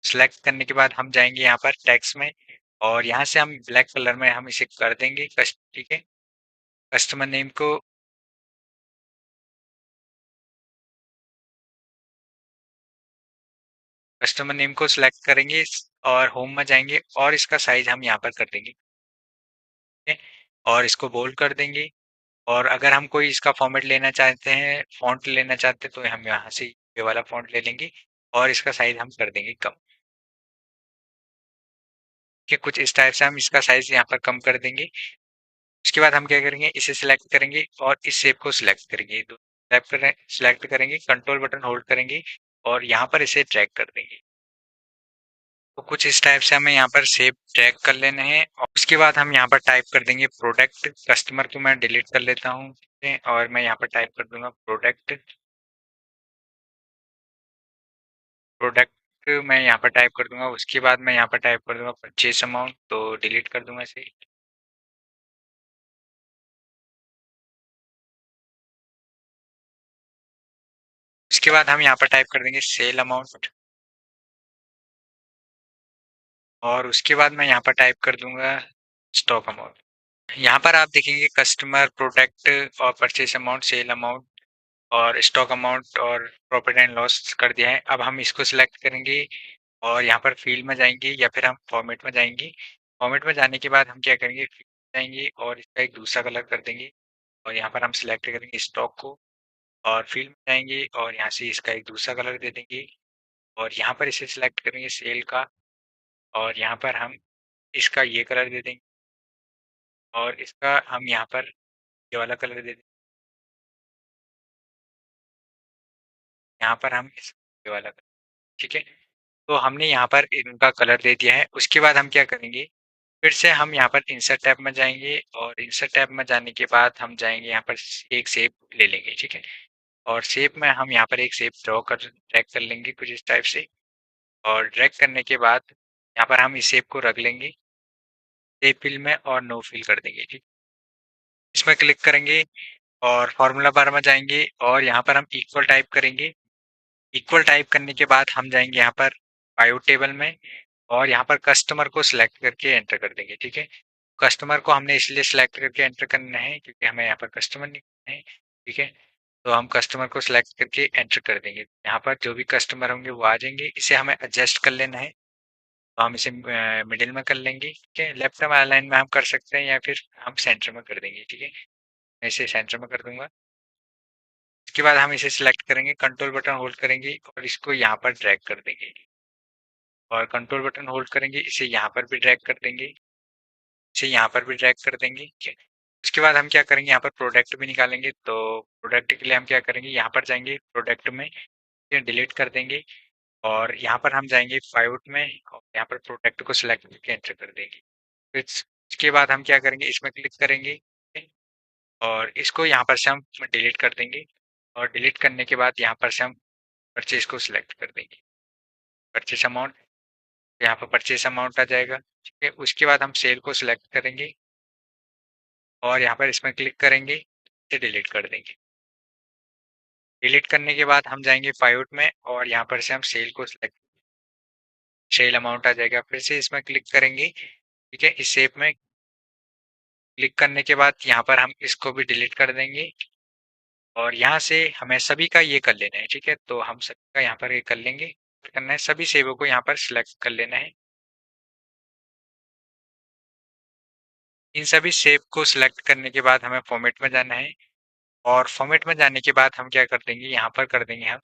सिलेक्ट करने के बाद हम जाएंगे यहाँ पर टेक्स्ट में और यहाँ से हम ब्लैक कलर में हम इसे कर देंगे कस्ट। ठीक है, कस्टमर नेम को, कस्टमर नेम को सिलेक्ट करेंगे और होम में जाएंगे और इसका साइज हम यहाँ पर कर देंगे। ठीक है, और इसको बोल्ड कर देंगे और अगर हम कोई इसका फॉर्मेट लेना चाहते हैं, फॉन्ट लेना चाहते हैं, तो हम यहाँ से ये वाला फॉन्ट ले लेंगे और इसका साइज हम कर देंगे कम। कि कुछ इस टाइप से हम इसका साइज यहाँ पर कम कर देंगे। उसके बाद हम क्या करेंगे, इसे सिलेक्ट करेंगे और इस शेप को सिलेक्ट करेंगे। तो सिलेक्ट करेंगे, कंट्रोल बटन होल्ड करेंगे और यहाँ पर इसे ड्रैग कर देंगे। तो कुछ इस टाइप से हमें यहाँ पर शेप ड्रैग कर लेने हैं और उसके बाद हम यहाँ पर टाइप कर देंगे प्रोडक्ट। कस्टमर को मैं डिलीट कर लेता हूँ और मैं यहाँ पर टाइप कर दूंगा प्रोडक्ट। प्रोडक्ट मैं यहाँ पर टाइप कर दूंगा। उसके बाद मैं यहाँ पर टाइप कर दूंगा परचेस अमाउंट, तो डिलीट कर दूंगा इसे। उसके बाद हम यहाँ पर टाइप कर देंगे सेल अमाउंट, और उसके बाद मैं यहाँ पर टाइप कर दूंगा स्टॉक अमाउंट। यहाँ पर आप देखेंगे कस्टमर, प्रोडक्ट और परचेस अमाउंट, सेल अमाउंट और स्टॉक अमाउंट और प्रॉफिट एंड लॉस कर दिया है। अब हम इसको सिलेक्ट करेंगे और यहाँ पर फील्ड में जाएंगे या फिर हम फॉर्मेट में जाएंगे। फॉर्मेट में जाने के बाद हम क्या करेंगे, फील्ड में जाएंगे और इसका एक दूसरा कलर कर देंगे, और यहाँ पर हम सिलेक्ट करेंगे स्टॉक को, और फील्ड में जाएंगे और यहाँ से इसका एक दूसरा कलर दे देंगे, और यहाँ पर इसे सिलेक्ट करेंगे सेल का, और यहाँ पर हम इसका ये कलर दे देंगे, और इसका हम यहाँ पर ये वाला कलर दे देंगे। यहाँ पर हम ये वाला कलर, ठीक है। तो हमने यहाँ पर इनका कलर दे दिया है। उसके बाद हम क्या करेंगे, फिर से हम यहाँ पर इंसर्ट टैब में जाएंगे, और इंसर्ट टैब में जाने के बाद हम जाएंगे यहाँ पर एक शेप ले लेंगे, ठीक है। और शेप में हम यहाँ पर एक शेप ड्रैग कर लेंगे कुछ इस टाइप से, और ड्रैग करने के बाद यहाँ पर हम इस शेप को रख लेंगे शेप फिल में और नो फिल कर देंगे, ठीक। इसमें क्लिक करेंगे और फॉर्मूला बार में जाएंगे और यहाँ पर हम इक्वल टाइप करेंगे। इक्वल टाइप करने के बाद हम जाएंगे यहाँ पर पाइवट टेबल में, और यहाँ पर कस्टमर को सिलेक्ट करके एंटर कर देंगे, ठीक है। कस्टमर को हमने इसलिए सिलेक्ट करके एंटर करना है क्योंकि हमें यहाँ पर कस्टमर नहीं करना है, ठीक है। तो हम कस्टमर को सिलेक्ट करके एंटर कर देंगे। यहाँ पर जो भी कस्टमर होंगे वो आ जाएंगे। इसे हमें एडजस्ट कर लेना है, तो हम इसे मिडिल में कर लेंगे, ठीक है। लेफ्ट वाला लाइन में हम कर सकते हैं या फिर हम सेंटर में कर देंगे, ठीक है। मैं इसे सेंटर में कर दूंगा। उसके बाद हम इसे सिलेक्ट करेंगे, कंट्रोल बटन होल्ड करेंगे और इसको यहाँ पर ड्रैग कर देंगे, और कंट्रोल बटन होल्ड करेंगे, इसे यहाँ पर भी ड्रैग कर देंगे, इसे यहाँ पर भी ड्रैग कर देंगे, ठीक है। उसके बाद हम क्या करेंगे, यहाँ पर प्रोडक्ट भी निकालेंगे। तो प्रोडक्ट के लिए हम क्या करेंगे, यहाँ पर जाएंगे प्रोडक्ट में, डिलीट कर देंगे, और यहाँ पर हम जाएंगे पाइवट में और यहाँ पर प्रोडक्ट को सिलेक्ट करके एंटर कर देंगे। फिर इसके बाद हम क्या करेंगे, इसमें क्लिक करेंगे, ठीक है? और इसको यहाँ पर से हम डिलीट कर देंगे, और डिलीट करने के बाद यहाँ पर से हम परचेज को सिलेक्ट कर देंगे, परचेज अमाउंट। यहाँ पर परचेज अमाउंट आ जाएगा, ठीक है। उसके बाद हम सेल को सिलेक्ट करेंगे और यहाँ पर इसमें क्लिक करेंगे, इसे डिलीट कर देंगे। डिलीट करने के बाद हम जाएंगे पाइवट में और यहाँ पर से हम सेल को सिलेक्ट, सेल अमाउंट आ जाएगा। फिर से इसमें क्लिक करेंगे, ठीक है। इस शेप में क्लिक करने के बाद यहाँ पर हम इसको भी डिलीट कर देंगे, और यहाँ से हमें सभी का ये कर लेना है, ठीक है। तो हम सभी का यहाँ पर ये कर लेंगे, करना है, सभी सेवों को यहाँ पर सिलेक्ट कर लेना है। इन सभी शेप को सिलेक्ट करने के बाद हमें फॉर्मेट में जाना है, और फॉर्मेट में जाने के बाद हम क्या कर देंगे, यहाँ पर कर देंगे हम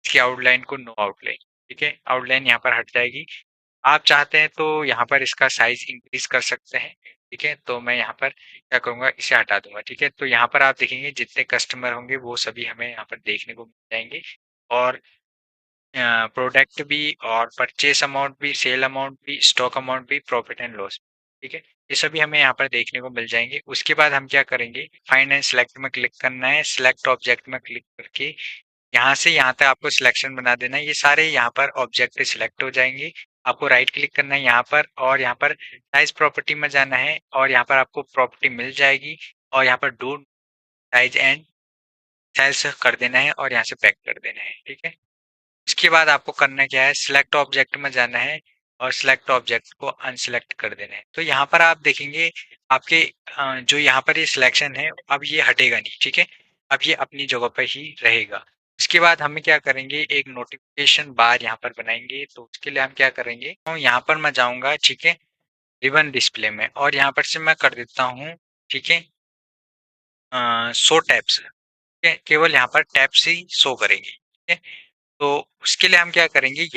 इसकी आउटलाइन को नो आउटलाइन, ठीक है। आउटलाइन यहाँ पर हट जाएगी। आप चाहते हैं तो यहाँ पर इसका साइज इंक्रीज कर सकते हैं, ठीक है। तो मैं यहाँ पर क्या करूँगा, इसे हटा दूंगा, ठीक है। तो यहाँ पर आप देखेंगे जितने कस्टमर होंगे वो सभी हमें यहाँ पर देखने को मिल जाएंगे, और प्रोडक्ट भी और परचेस अमाउंट भी, सेल अमाउंट भी, स्टॉक अमाउंट भी, प्रॉफिट एंड लॉस, ठीक है। ये सभी हमें यहाँ पर देखने को मिल जाएंगे। उसके बाद हम क्या करेंगे, फाइंड एंड सेलेक्ट में क्लिक करना है। सिलेक्ट ऑब्जेक्ट में क्लिक करके यहाँ से यहाँ तक आपको सिलेक्शन बना देना है। ये सारे यहाँ पर ऑब्जेक्ट सिलेक्ट हो जाएंगे। आपको राइट क्लिक करना है यहाँ पर, और यहाँ पर साइज प्रॉपर्टी में जाना है, और यहाँ पर आपको प्रॉपर्टी मिल जाएगी, और यहाँ पर डू साइज एंड सेल्स कर देना है, और यहाँ से पैक कर देना है, ठीक है। इसके बाद आपको करना क्या है, सिलेक्ट ऑब्जेक्ट में जाना है और सिलेक्ट ऑब्जेक्ट को अनसिलेक्ट कर देना है। तो यहाँ पर आप देखेंगे आपके जो यहाँ पर ये सिलेक्शन है अब ये हटेगा नहीं, ठीक है। अब ये अपनी जगह पर ही रहेगा। उसके बाद हमें क्या करेंगे, एक नोटिफिकेशन बार यहाँ पर बनाएंगे। तो उसके लिए हम क्या करेंगे, तो यहाँ पर मैं जाऊंगा, ठीक है, रिबन डिस्प्ले में, और यहाँ पर से मैं कर देता हूँ, ठीक है, शो टैब्स, ठीक है। केवल यहाँ पर टैब्स ही शो करेंगे, ठीक है। तो उसके लिए हम क्या करेंगे,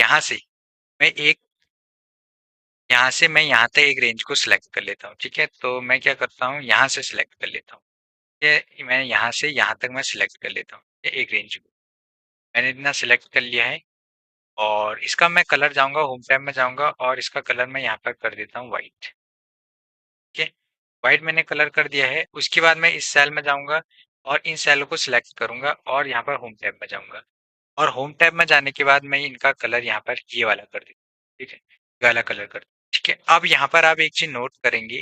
मैं यहाँ तक एक रेंज को सिलेक्ट कर लेता हूँ, ठीक है। तो मैं क्या करता हूँ, यहाँ से सिलेक्ट कर लेता हूँ, ठीक है। मैं यहाँ से यहाँ तक मैं सिलेक्ट कर लेता हूँ, ठीक है, एक रेंज को मैंने इतना सिलेक्ट कर लिया है। और इसका मैं कलर जाऊंगा, होम टैब में जाऊंगा, और इसका कलर मैं यहाँ पर कर देता हूँ व्हाइट, ठीक है। व्हाइट मैंने कलर कर दिया है। उसके बाद मैं इस सेल में जाऊंगा और इन सेलों को सिलेक्ट करूंगा और यहाँ पर होम टैब में जाऊंगा। और होम टैब में जाने के बाद मैं इनका कलर यहाँ पर ये वाला कर देता हूँ, ठीक है, ये वाला कलर कर, ठीक है। अब यहाँ पर आप एक चीज नोट करेंगे,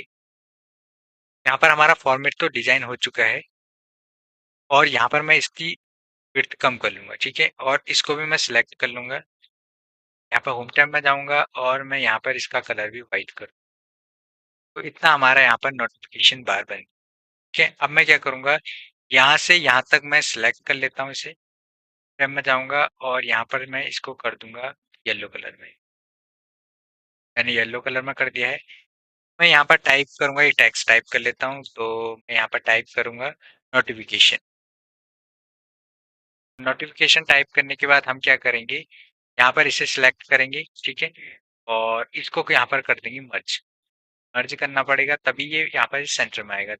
यहाँ पर हमारा फॉर्मेट तो डिजाइन हो चुका है और यहाँ पर मैं इसकी विड्थ कम कर लूंगा, ठीक है, और इसको भी मैं सिलेक्ट कर लूंगा। यहाँ पर होम टैब में जाऊंगा और मैं यहाँ पर इसका कलर भी व्हाइट कर, तो इतना हमारा यहाँ पर नोटिफिकेशन बार बन, ठीक है। अब मैं क्या करूंगा, यहाँ से यहाँ तक मैं सिलेक्ट कर लेता हूँ इसे, फिर मैं जाऊंगा और यहाँ पर मैं इसको कर दूंगा येलो कलर में। मैंने येलो कलर में कर दिया है। मैं यहाँ पर टाइप करूंगा, ये टेक्स्ट टाइप कर लेता हूँ, तो मैं यहाँ पर टाइप करूंगा नोटिफिकेशन। नोटिफिकेशन टाइप करने के बाद हम क्या करेंगे, यहाँ पर इसे सिलेक्ट करेंगे, ठीक है, और इसको यहाँ पर कर देंगे मर्ज। मर्ज करना पड़ेगा तभी ये यहाँ पर सेंटर में आएगा,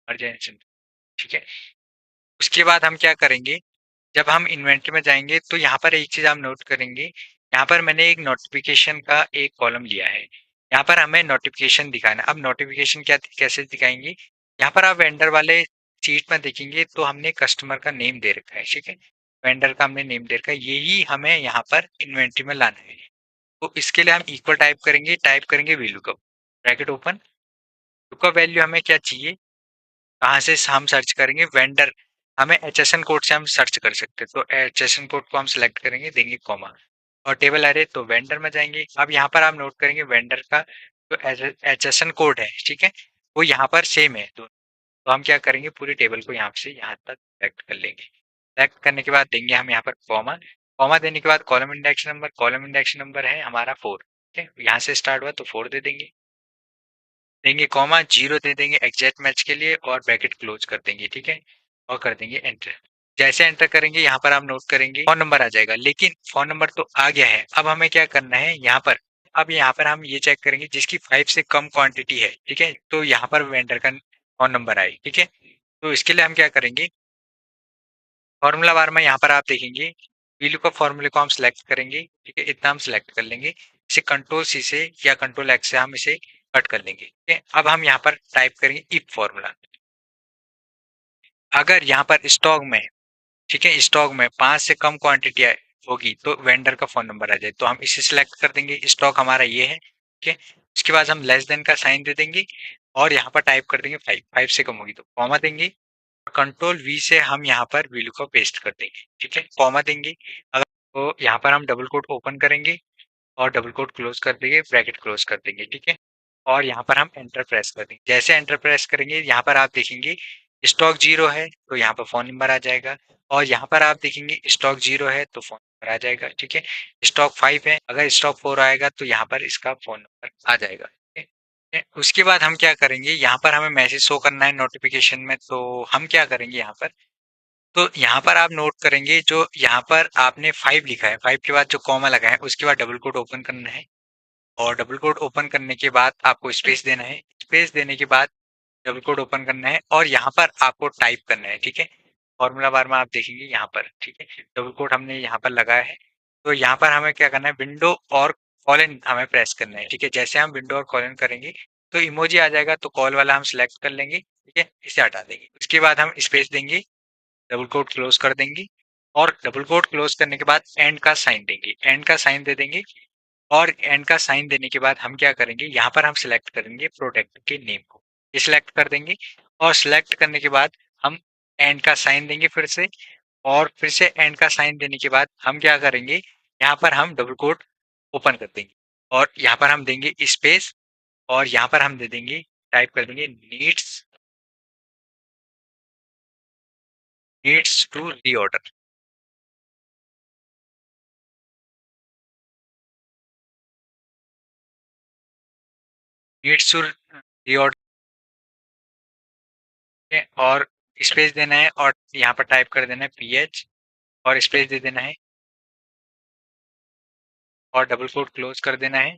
मर्ज एंड सेंटर, ठीक है। उसके बाद हम क्या करेंगे, जब हम इन्वेंटरी में जाएंगे तो यहाँ पर एक चीज आप नोट करेंगे, यहाँ पर मैंने एक नोटिफिकेशन का एक कॉलम लिया है, यहाँ पर हमें नोटिफिकेशन दिखाना है। अब नोटिफिकेशन क्या कैसे दिखाएंगे, यहाँ पर आप वेंडर वाले शीट में देखेंगे तो हमने कस्टमर का नेम दे रखा है, ठीक है, वेंडर का हमने नेम दे रखा है, यही हमें यहाँ पर इन्वेंटरी में लाना है। तो इसके लिए हम इक्वल टाइप करेंगे V lookup, bracket open, lookup value हमें क्या चाहिए, कहाँ से हम सर्च करेंगे, वेंडर, हमें एचएसएन कोड से हम सर्च कर सकते हैं, तो एचएसएन कोड को हम सिलेक्ट करेंगे, देंगे कॉमा, और टेबल एरे तो वेंडर में जाएंगे। अब यहाँ पर आप नोट करेंगे वेंडर का जो एचएसएन कोड है, ठीक है, वो यहाँ पर सेम है, तो हम क्या करेंगे, पूरी टेबल को यहाँ से यहाँ तक सिलेक्ट कर लेंगे। सिलेक्ट करने के बाद देंगे हम यहाँ पर कॉमा, कॉमा देने के बाद column index number, column index number है हमारा 4, ठीक है, यहाँ से स्टार्ट हुआ तो 4 दे देंगे, देंगे कॉमा, 0 दे देंगे एग्जैक्ट मैच के लिए और ब्रैकेट क्लोज कर देंगे, ठीक है, और कर देंगे एंटर। जैसे एंटर करेंगे यहाँ पर आप नोट करेंगे फोन नंबर आ जाएगा, लेकिन फोन नंबर तो आ गया है, अब हमें क्या करना है यहाँ पर, अब यहाँ पर हम ये चेक करेंगे जिसकी 5 से कम क्वांटिटी है, ठीक है, तो यहाँ पर वेंडर का फोन नंबर आए, ठीक है। तो इसके लिए हम क्या करेंगे, फॉर्मूला बार में यहाँ पर आप देखेंगे वीलू का फॉर्मूले को हम सिलेक्ट करेंगे, ठीक है, इतना हम सिलेक्ट कर लेंगे, इसे कंट्रोल सी से या कंट्रोल एक्स से हम इसे कट कर लेंगे, ठीक है। अब हम यहाँ पर टाइप करेंगे इफ फॉर्मूला, अगर यहाँ पर स्टॉक में, ठीक है, स्टॉक में 5 से कम क्वांटिटी होगी तो वेंडर का फोन नंबर आ जाए, तो हम इसे सिलेक्ट कर देंगे, स्टॉक हमारा ये है, ठीक है। उसके बाद हम लेस देन का साइन दे देंगे और यहाँ पर टाइप कर देंगे 5, 5 से कम होगी तो कॉमा देंगे, कंट्रोल वी से हम यहाँ पर वैल्यू को पेस्ट कर देंगे, ठीक है, कॉमा देंगे। अगर तो यहाँ पर हम डबल कोट ओपन करेंगे और डबल कोट क्लोज कर देंगे, ब्रैकेट क्लोज कर देंगे, ठीक है, और यहाँ पर हम एंटर प्रेस कर देंगे। जैसे एंटर प्रेस करेंगे यहाँ पर आप देखेंगे स्टॉक 0 है तो यहाँ पर फोन नंबर आ जाएगा, और यहाँ पर आप देखेंगे स्टॉक 0 है तो फोन नंबर आ जाएगा, ठीक है। स्टॉक 5 है, अगर स्टॉक 4 आएगा तो यहाँ पर इसका फोन नंबर आ जाएगा, ठीक है। उसके बाद हम क्या करेंगे, यहाँ पर हमें मैसेज शो करना है नोटिफिकेशन में, तो हम क्या करेंगे यहाँ पर, तो यहाँ पर आप नोट करेंगे जो यहाँ पर आपने 5 लिखा है, 5 के बाद जो कॉमा लगा है उसके बाद डबल कोट ओपन करना है, और डबल कोट ओपन करने के बाद आपको स्पेस देना है, स्पेस देने के बाद डबल कोट ओपन करना है और यहाँ पर आपको टाइप करना है, ठीक है। फॉर्मूला बार में आप देखेंगे यहाँ पर, ठीक है, डबल कोट हमने यहाँ पर लगाया है, तो यहाँ पर हमें क्या करना है, विंडो और कॉलन हमें प्रेस करना है, ठीक है। जैसे हम विंडो और कॉलन करेंगे तो इमोजी आ जाएगा, तो कॉल वाला हम सिलेक्ट कर लेंगे, ठीक है, इसे हटा देंगे। उसके बाद हम स्पेस देंगे, डबल कोट क्लोज कर देंगे, और डबल कोट क्लोज करने के बाद एंड का साइन देंगे, एंड का साइन दे देंगे, और एंड का साइन देने के बाद हम क्या करेंगे, यहाँ पर हम सिलेक्ट करेंगे प्रोडक्ट के नेम को, ये सिलेक्ट कर देंगे, और सिलेक्ट करने के बाद हम एंड का साइन देंगे फिर से, और फिर से एंड का साइन देने के बाद हम क्या करेंगे, यहाँ पर हम डबल कोट ओपन कर देंगे और यहाँ पर हम देंगे स्पेस, और यहाँ पर हम दे देंगे, टाइप कर देंगे needs to reorder, needs to reorder, और स्पेस देना है, और यहाँ पर टाइप कर देना है पीएच, और स्पेस दे देना है, और डबल कोट क्लोज कर देना है,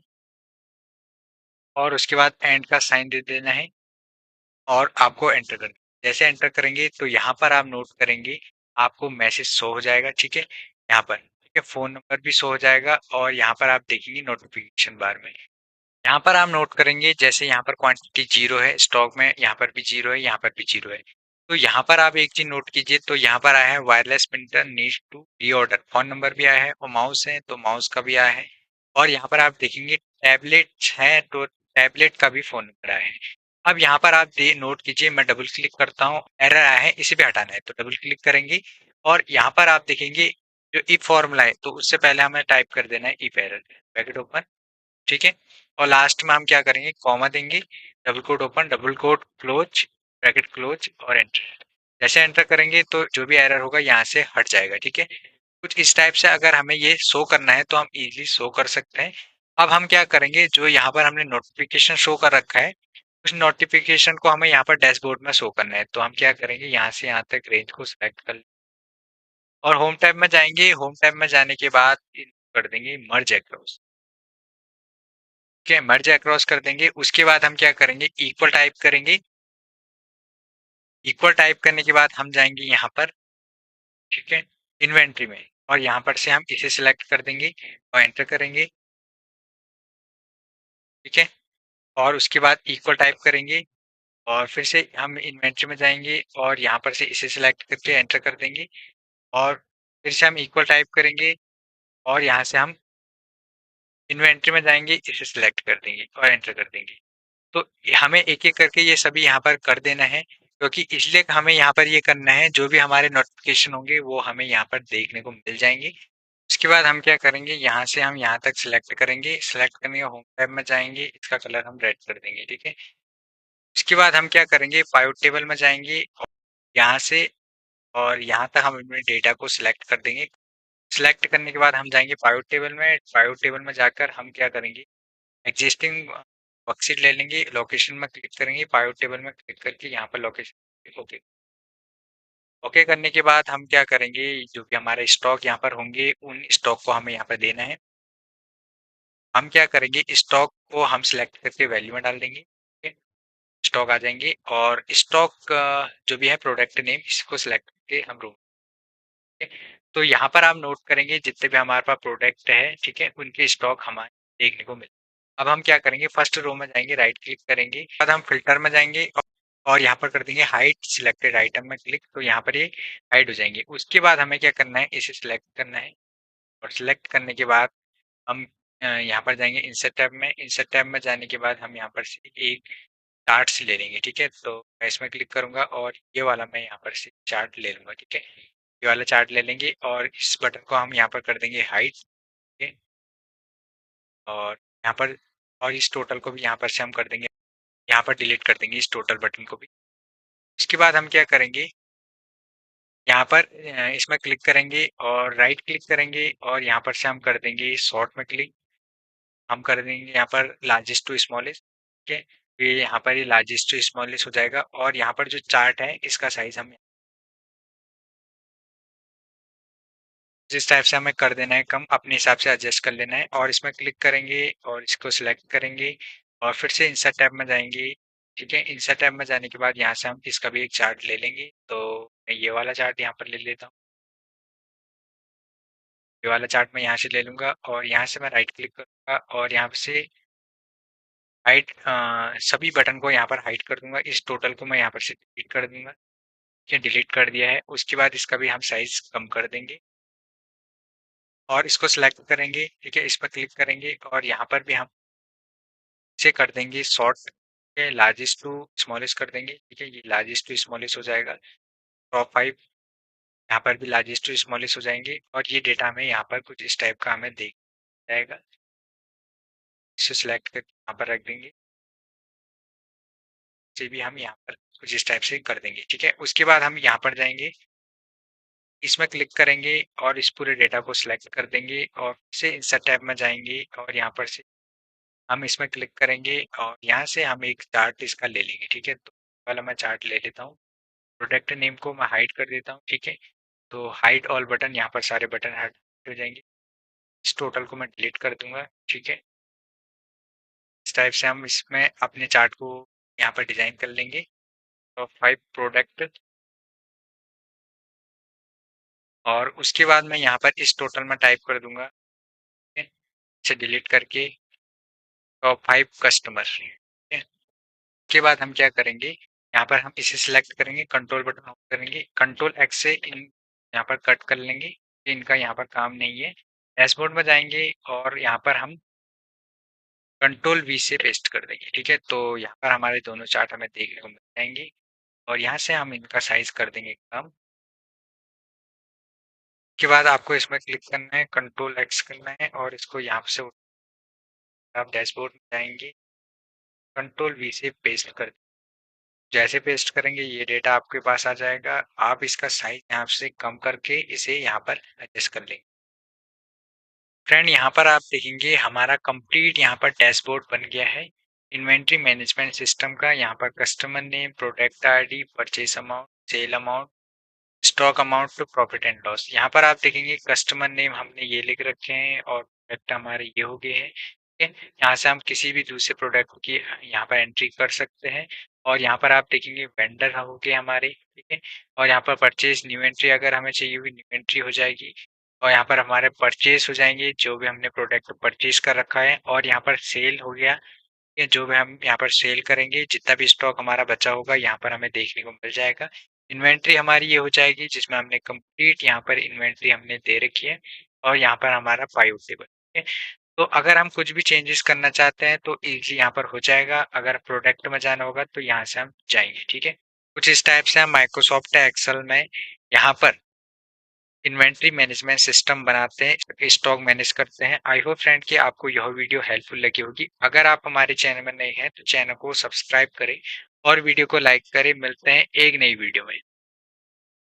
और उसके बाद एंड का साइन दे देना है, और आपको एंटर करना है। जैसे एंटर करेंगे तो यहाँ पर आप नोट करेंगे आपको मैसेज शो हो जाएगा, ठीक है, यहाँ पर, ठीक है, फोन नंबर भी शो हो जाएगा, और यहाँ पर आप देखेंगे नोटिफिकेशन बार में, यहाँ पर आप नोट करेंगे जैसे यहाँ पर क्वांटिटी 0 है स्टॉक में, यहाँ पर भी 0 है, यहाँ पर भी 0 है, तो यहाँ पर आप एक चीज नोट कीजिए, तो यहाँ पर आया है wireless printer need to reorder, phone number भी आया है और माउस है तो माउस का भी आया है। और यहाँ पर आप देखेंगे टैबलेट है तो टैबलेट का भी फोन नंबर आया है। अब यहाँ पर आप नोट कीजिए, मैं डबल क्लिक करता हूँ, एरर आया है, इसे भी हटाना है तो डबल क्लिक करेंगे और यहाँ पर आप देखेंगे जो इफ फॉर्मूला है तो उससे पहले हमें टाइप कर देना है इफ एरर, ब्रैकेट ओपन, ठीक है। और लास्ट में हम क्या करेंगे, कॉमा देंगे, double quote open, double quote close, bracket close और एंटर। जैसे एंटर करेंगे तो जो भी एरर होगा यहाँ से हट जाएगा, ठीक है। कुछ इस टाइप से अगर हमें ये शो करना है तो हम इजीली शो कर सकते हैं। अब हम क्या करेंगे, जो यहाँ पर हमने नोटिफिकेशन शो कर रखा है उस नोटिफिकेशन को हमें यहाँ पर डैशबोर्ड में शो करना है, तो हम क्या करेंगे, यहाँ से यहाँ तक रेंज को सिलेक्ट कर और होम टैब में जाएंगे। होम टैब में जाने के बाद कर देंगे मर्ज अक्रॉस, ठीक है, मर्ज अक्रॉस कर देंगे। उसके बाद हम क्या करेंगे, इक्वल टाइप करेंगे। इक्वल टाइप करने के बाद हम जाएंगे यहाँ पर, ठीक है, इन्वेंट्री में, और यहाँ पर से हम इसे सिलेक्ट कर देंगे और एंटर करेंगे, ठीक है। और उसके बाद इक्वल टाइप करेंगे और फिर से हम इन्वेंट्री में जाएंगे और यहाँ पर से इसे सिलेक्ट करके एंटर कर देंगे और फिर से हम इक्वल टाइप करेंगे और यहाँ से हम इन्वेंट्री में जाएंगे, इसे सिलेक्ट कर देंगे और एंटर कर देंगे। तो हमें एक एक करके ये सभी यहाँ पर कर देना है, क्योंकि इसलिए हमें यहाँ पर ये करना है, जो भी हमारे नोटिफिकेशन होंगे वो हमें यहाँ पर देखने को मिल जाएंगे। उसके बाद हम क्या करेंगे, यहाँ से हम यहाँ तक सिलेक्ट करेंगे, सिलेक्ट करने के होम टैब में जाएंगे, इसका कलर हम रेड कर देंगे, ठीक है। उसके बाद हम क्या करेंगे, पाइवट टेबल में जाएंगे और यहाँ से और यहाँ तक हम अपने डेटा को सिलेक्ट कर देंगे। सिलेक्ट करने के बाद हम जाएंगे पाइवट टेबल में, पाइवट टेबल में जाकर हम क्या करेंगे, एग्जिस्टिंग वर्कशीट ले लेंगे, लोकेशन में क्लिक करेंगे, पाइवट टेबल में क्लिक करके यहाँ पर लोकेशन ओके। ओके करने के बाद हम क्या करेंगे, जो भी हमारे स्टॉक यहाँ पर होंगे उन स्टॉक को हमें यहाँ पर देना है। हम क्या करेंगे, स्टॉक को हम सिलेक्ट करके वैल्यू में डाल देंगे, ठीक है। स्टॉक आ जाएंगे और स्टॉक जो भी है प्रोडक्ट नेम इसको सिलेक्ट करके हम रूम, ठीक है। तो यहाँ पर आप नोट करेंगे जितने भी हमारे पास प्रोडक्ट है, ठीक है, उनके स्टॉक हमारे देखने को मिले। अब हम क्या करेंगे, फर्स्ट रो में जाएंगे, राइट क्लिक करेंगे, बाद हम फिल्टर में जाएंगे और यहाँ पर कर देंगे हाइड सिलेक्टेड आइटम में क्लिक, तो यहाँ पर ये हाइड हो जाएंगे। उसके बाद हमें क्या करना है, इसे सिलेक्ट करना है और सिलेक्ट करने के बाद हम यहाँ पर जाएंगे इंसर्ट टैब में, इंसर्ट टैब में जाने के बाद हम यहाँ पर से एक चार्ट से ले लेंगे, ठीक है। तो मैं इसमें क्लिक करूंगा और ये वाला मैं यहाँ पर से चार्ट ले लूंगा, ठीक है। ये वाला चार्ट ले लेंगे और इस बटन को हम यहाँ पर कर देंगे हाइड, ठीक है। और यहाँ पर और इस टोटल को भी यहाँ पर से हम कर देंगे, यहाँ पर डिलीट कर देंगे इस टोटल बटन को भी। इसके बाद हम क्या करेंगे, यहाँ पर इसमें क्लिक करेंगे और राइट क्लिक करेंगे और यहाँ पर से हम कर देंगे शॉर्ट में क्लिक, हम कर देंगे यहाँ पर लार्जेस्ट टू स्मॉलेस्ट, ठीक है। ये यहाँ पर ये लार्जेस्ट टू स्मॉलेस्ट हो जाएगा और यहाँ पर जो चार्ट है इसका साइज हम जिस टाइप से हमें कर देना है कम, अपने हिसाब से एडजस्ट कर लेना है और इसमें क्लिक करेंगे और इसको सिलेक्ट करेंगे और फिर से इंसर्ट टैब में जाएंगे, ठीक है। इंसर्ट टैब में जाने के बाद यहाँ से हम इसका भी एक चार्ट ले लेंगे, तो मैं ये वाला चार्ट यहाँ पर ले लेता हूँ। ये वाला चार्ट मैं यहाँ से ले लूंगा और यहाँ से मैं राइट क्लिक करूंगा और यहाँ से हाइड सभी बटन को यहाँ पर हाइड कर दूंगा, इस टोटल को मैं यहाँ पर से डिलीट कर दूंगा, ठीक है, डिलीट कर दिया है। उसके बाद इसका भी हम साइज कम कर देंगे और इसको सिलेक्ट करेंगे, ठीक है, इस पर क्लिक करेंगे और यहाँ पर भी हम इसे कर देंगे शॉर्ट, लार्जेस्ट टू स्मॉलेस्ट कर देंगे, ठीक है। ये लार्जेस्ट टू स्मॉलेस्ट हो जाएगा। टॉप 5 यहाँ पर भी लार्जेस्ट टू स्मॉलेस्ट हो जाएंगे और ये डेटा हमें यहाँ पर कुछ इस टाइप का हमें देख जाएगा। इसे सिलेक्ट करके यहाँ पर रख देंगे, इसे भी हम यहाँ पर कुछ इस टाइप से कर देंगे, ठीक है। उसके बाद हम यहाँ पर जाएंगे, इसमें क्लिक करेंगे और इस पूरे डेटा को सिलेक्ट कर देंगे और फिर से इंसर्ट टैब में जाएंगे और यहाँ पर से हम इसमें क्लिक करेंगे और यहाँ से हम एक चार्ट इसका ले लेंगे, ठीक है। तो वाला मैं चार्ट ले लेता हूँ, प्रोडक्ट नेम को मैं हाइड कर देता हूँ, ठीक है। तो हाइड ऑल बटन, यहाँ पर सारे बटन हाइड हो जाएंगे, इस टोटल को मैं डिलीट कर दूंगा, ठीक है। इस टाइप से हम इसमें अपने चार्ट को यहाँ पर डिजाइन कर लेंगे। तो 5 प्रोडक्ट और उसके बाद मैं यहाँ पर इस टोटल में टाइप कर दूंगा, ठीक है, इसे डिलीट करके टॉप 5 कस्टमर, ठीक है। उसके बाद हम क्या करेंगे, यहाँ पर हम इसे सिलेक्ट करेंगे, कंट्रोल बटन ऑन करेंगे, कंट्रोल एक्स से इन यहाँ पर कट कर लेंगे, इनका यहाँ पर काम नहीं है। डैशबोर्ड में जाएंगे और यहाँ पर हम कंट्रोल वी से पेस्ट कर देंगे। ठीक है, तो यहाँ पर हमारे दोनों चार्ट हमें देखने को मिल जाएंगे और यहाँ से हम इनका साइज कर देंगे कम। के बाद आपको इसमें क्लिक करना है, कंट्रोल एक्स करना है और इसको यहाँ से आप डैशबोर्ड में जाएंगे, कंट्रोल वी से पेस्ट कर, जैसे पेस्ट करेंगे ये डेटा आपके पास आ जाएगा। आप इसका साइज यहाँ से कम करके इसे यहाँ पर एडजस्ट कर लेंगे। फ्रेंड यहाँ पर आप देखेंगे हमारा कंप्लीट यहाँ पर डैशबोर्ड बन गया है इन्वेंट्री मैनेजमेंट सिस्टम का। यहाँ पर customer name, product ID, purchase amount, sale amount, stock amount to profit and loss. यहाँ पर आप देखेंगे कस्टमर नेम हमने ये लिख रखे हैं और प्रोडक्ट हमारे ये हो गए हैं। ठीक है, यहाँ से हम किसी भी दूसरे प्रोडक्ट की यहाँ पर एंट्री कर सकते हैं और यहाँ पर आप देखेंगे वेंडर हो गए हमारे। ठीक है, और यहाँ पर परचेज न्यू एंट्री अगर हमें चाहिए हुई न्यू एंट्री हो जाएगी और यहाँ पर हमारे परचेज हो जाएंगे जो भी हमने प्रोडक्ट परचेज कर रखा है और यहाँ पर सेल हो गया, ये जो भी हम यहाँ पर सेल करेंगे, जितना भी स्टॉक हमारा बचा होगा यहाँ पर हमें देखने को मिल जाएगा। इन्वेंट्री हमारी ये हो जाएगी जिसमें हमने कंप्लीट यहाँ पर इन्वेंट्री हमने दे रखी है और यहाँ पर हमारा पाइवट टेबल। ठीक है, तो अगर हम कुछ भी चेंजेस करना चाहते हैं तो इजी यहाँ पर हो जाएगा। अगर प्रोडक्ट में जाना होगा तो यहाँ से हम जाएंगे। ठीक है, कुछ इस टाइप से हम माइक्रोसॉफ्ट एक्सेल में यहाँ पर इन्वेंट्री मैनेजमेंट सिस्टम बनाते हैं, स्टॉक मैनेज करते हैं। आई होप फ्रेंड कि आपको यह वीडियो हेल्पफुल लगी होगी। अगर आप हमारे चैनल में नए हैं तो चैनल को सब्सक्राइब करें और वीडियो को लाइक करें। मिलते हैं एक नई वीडियो में।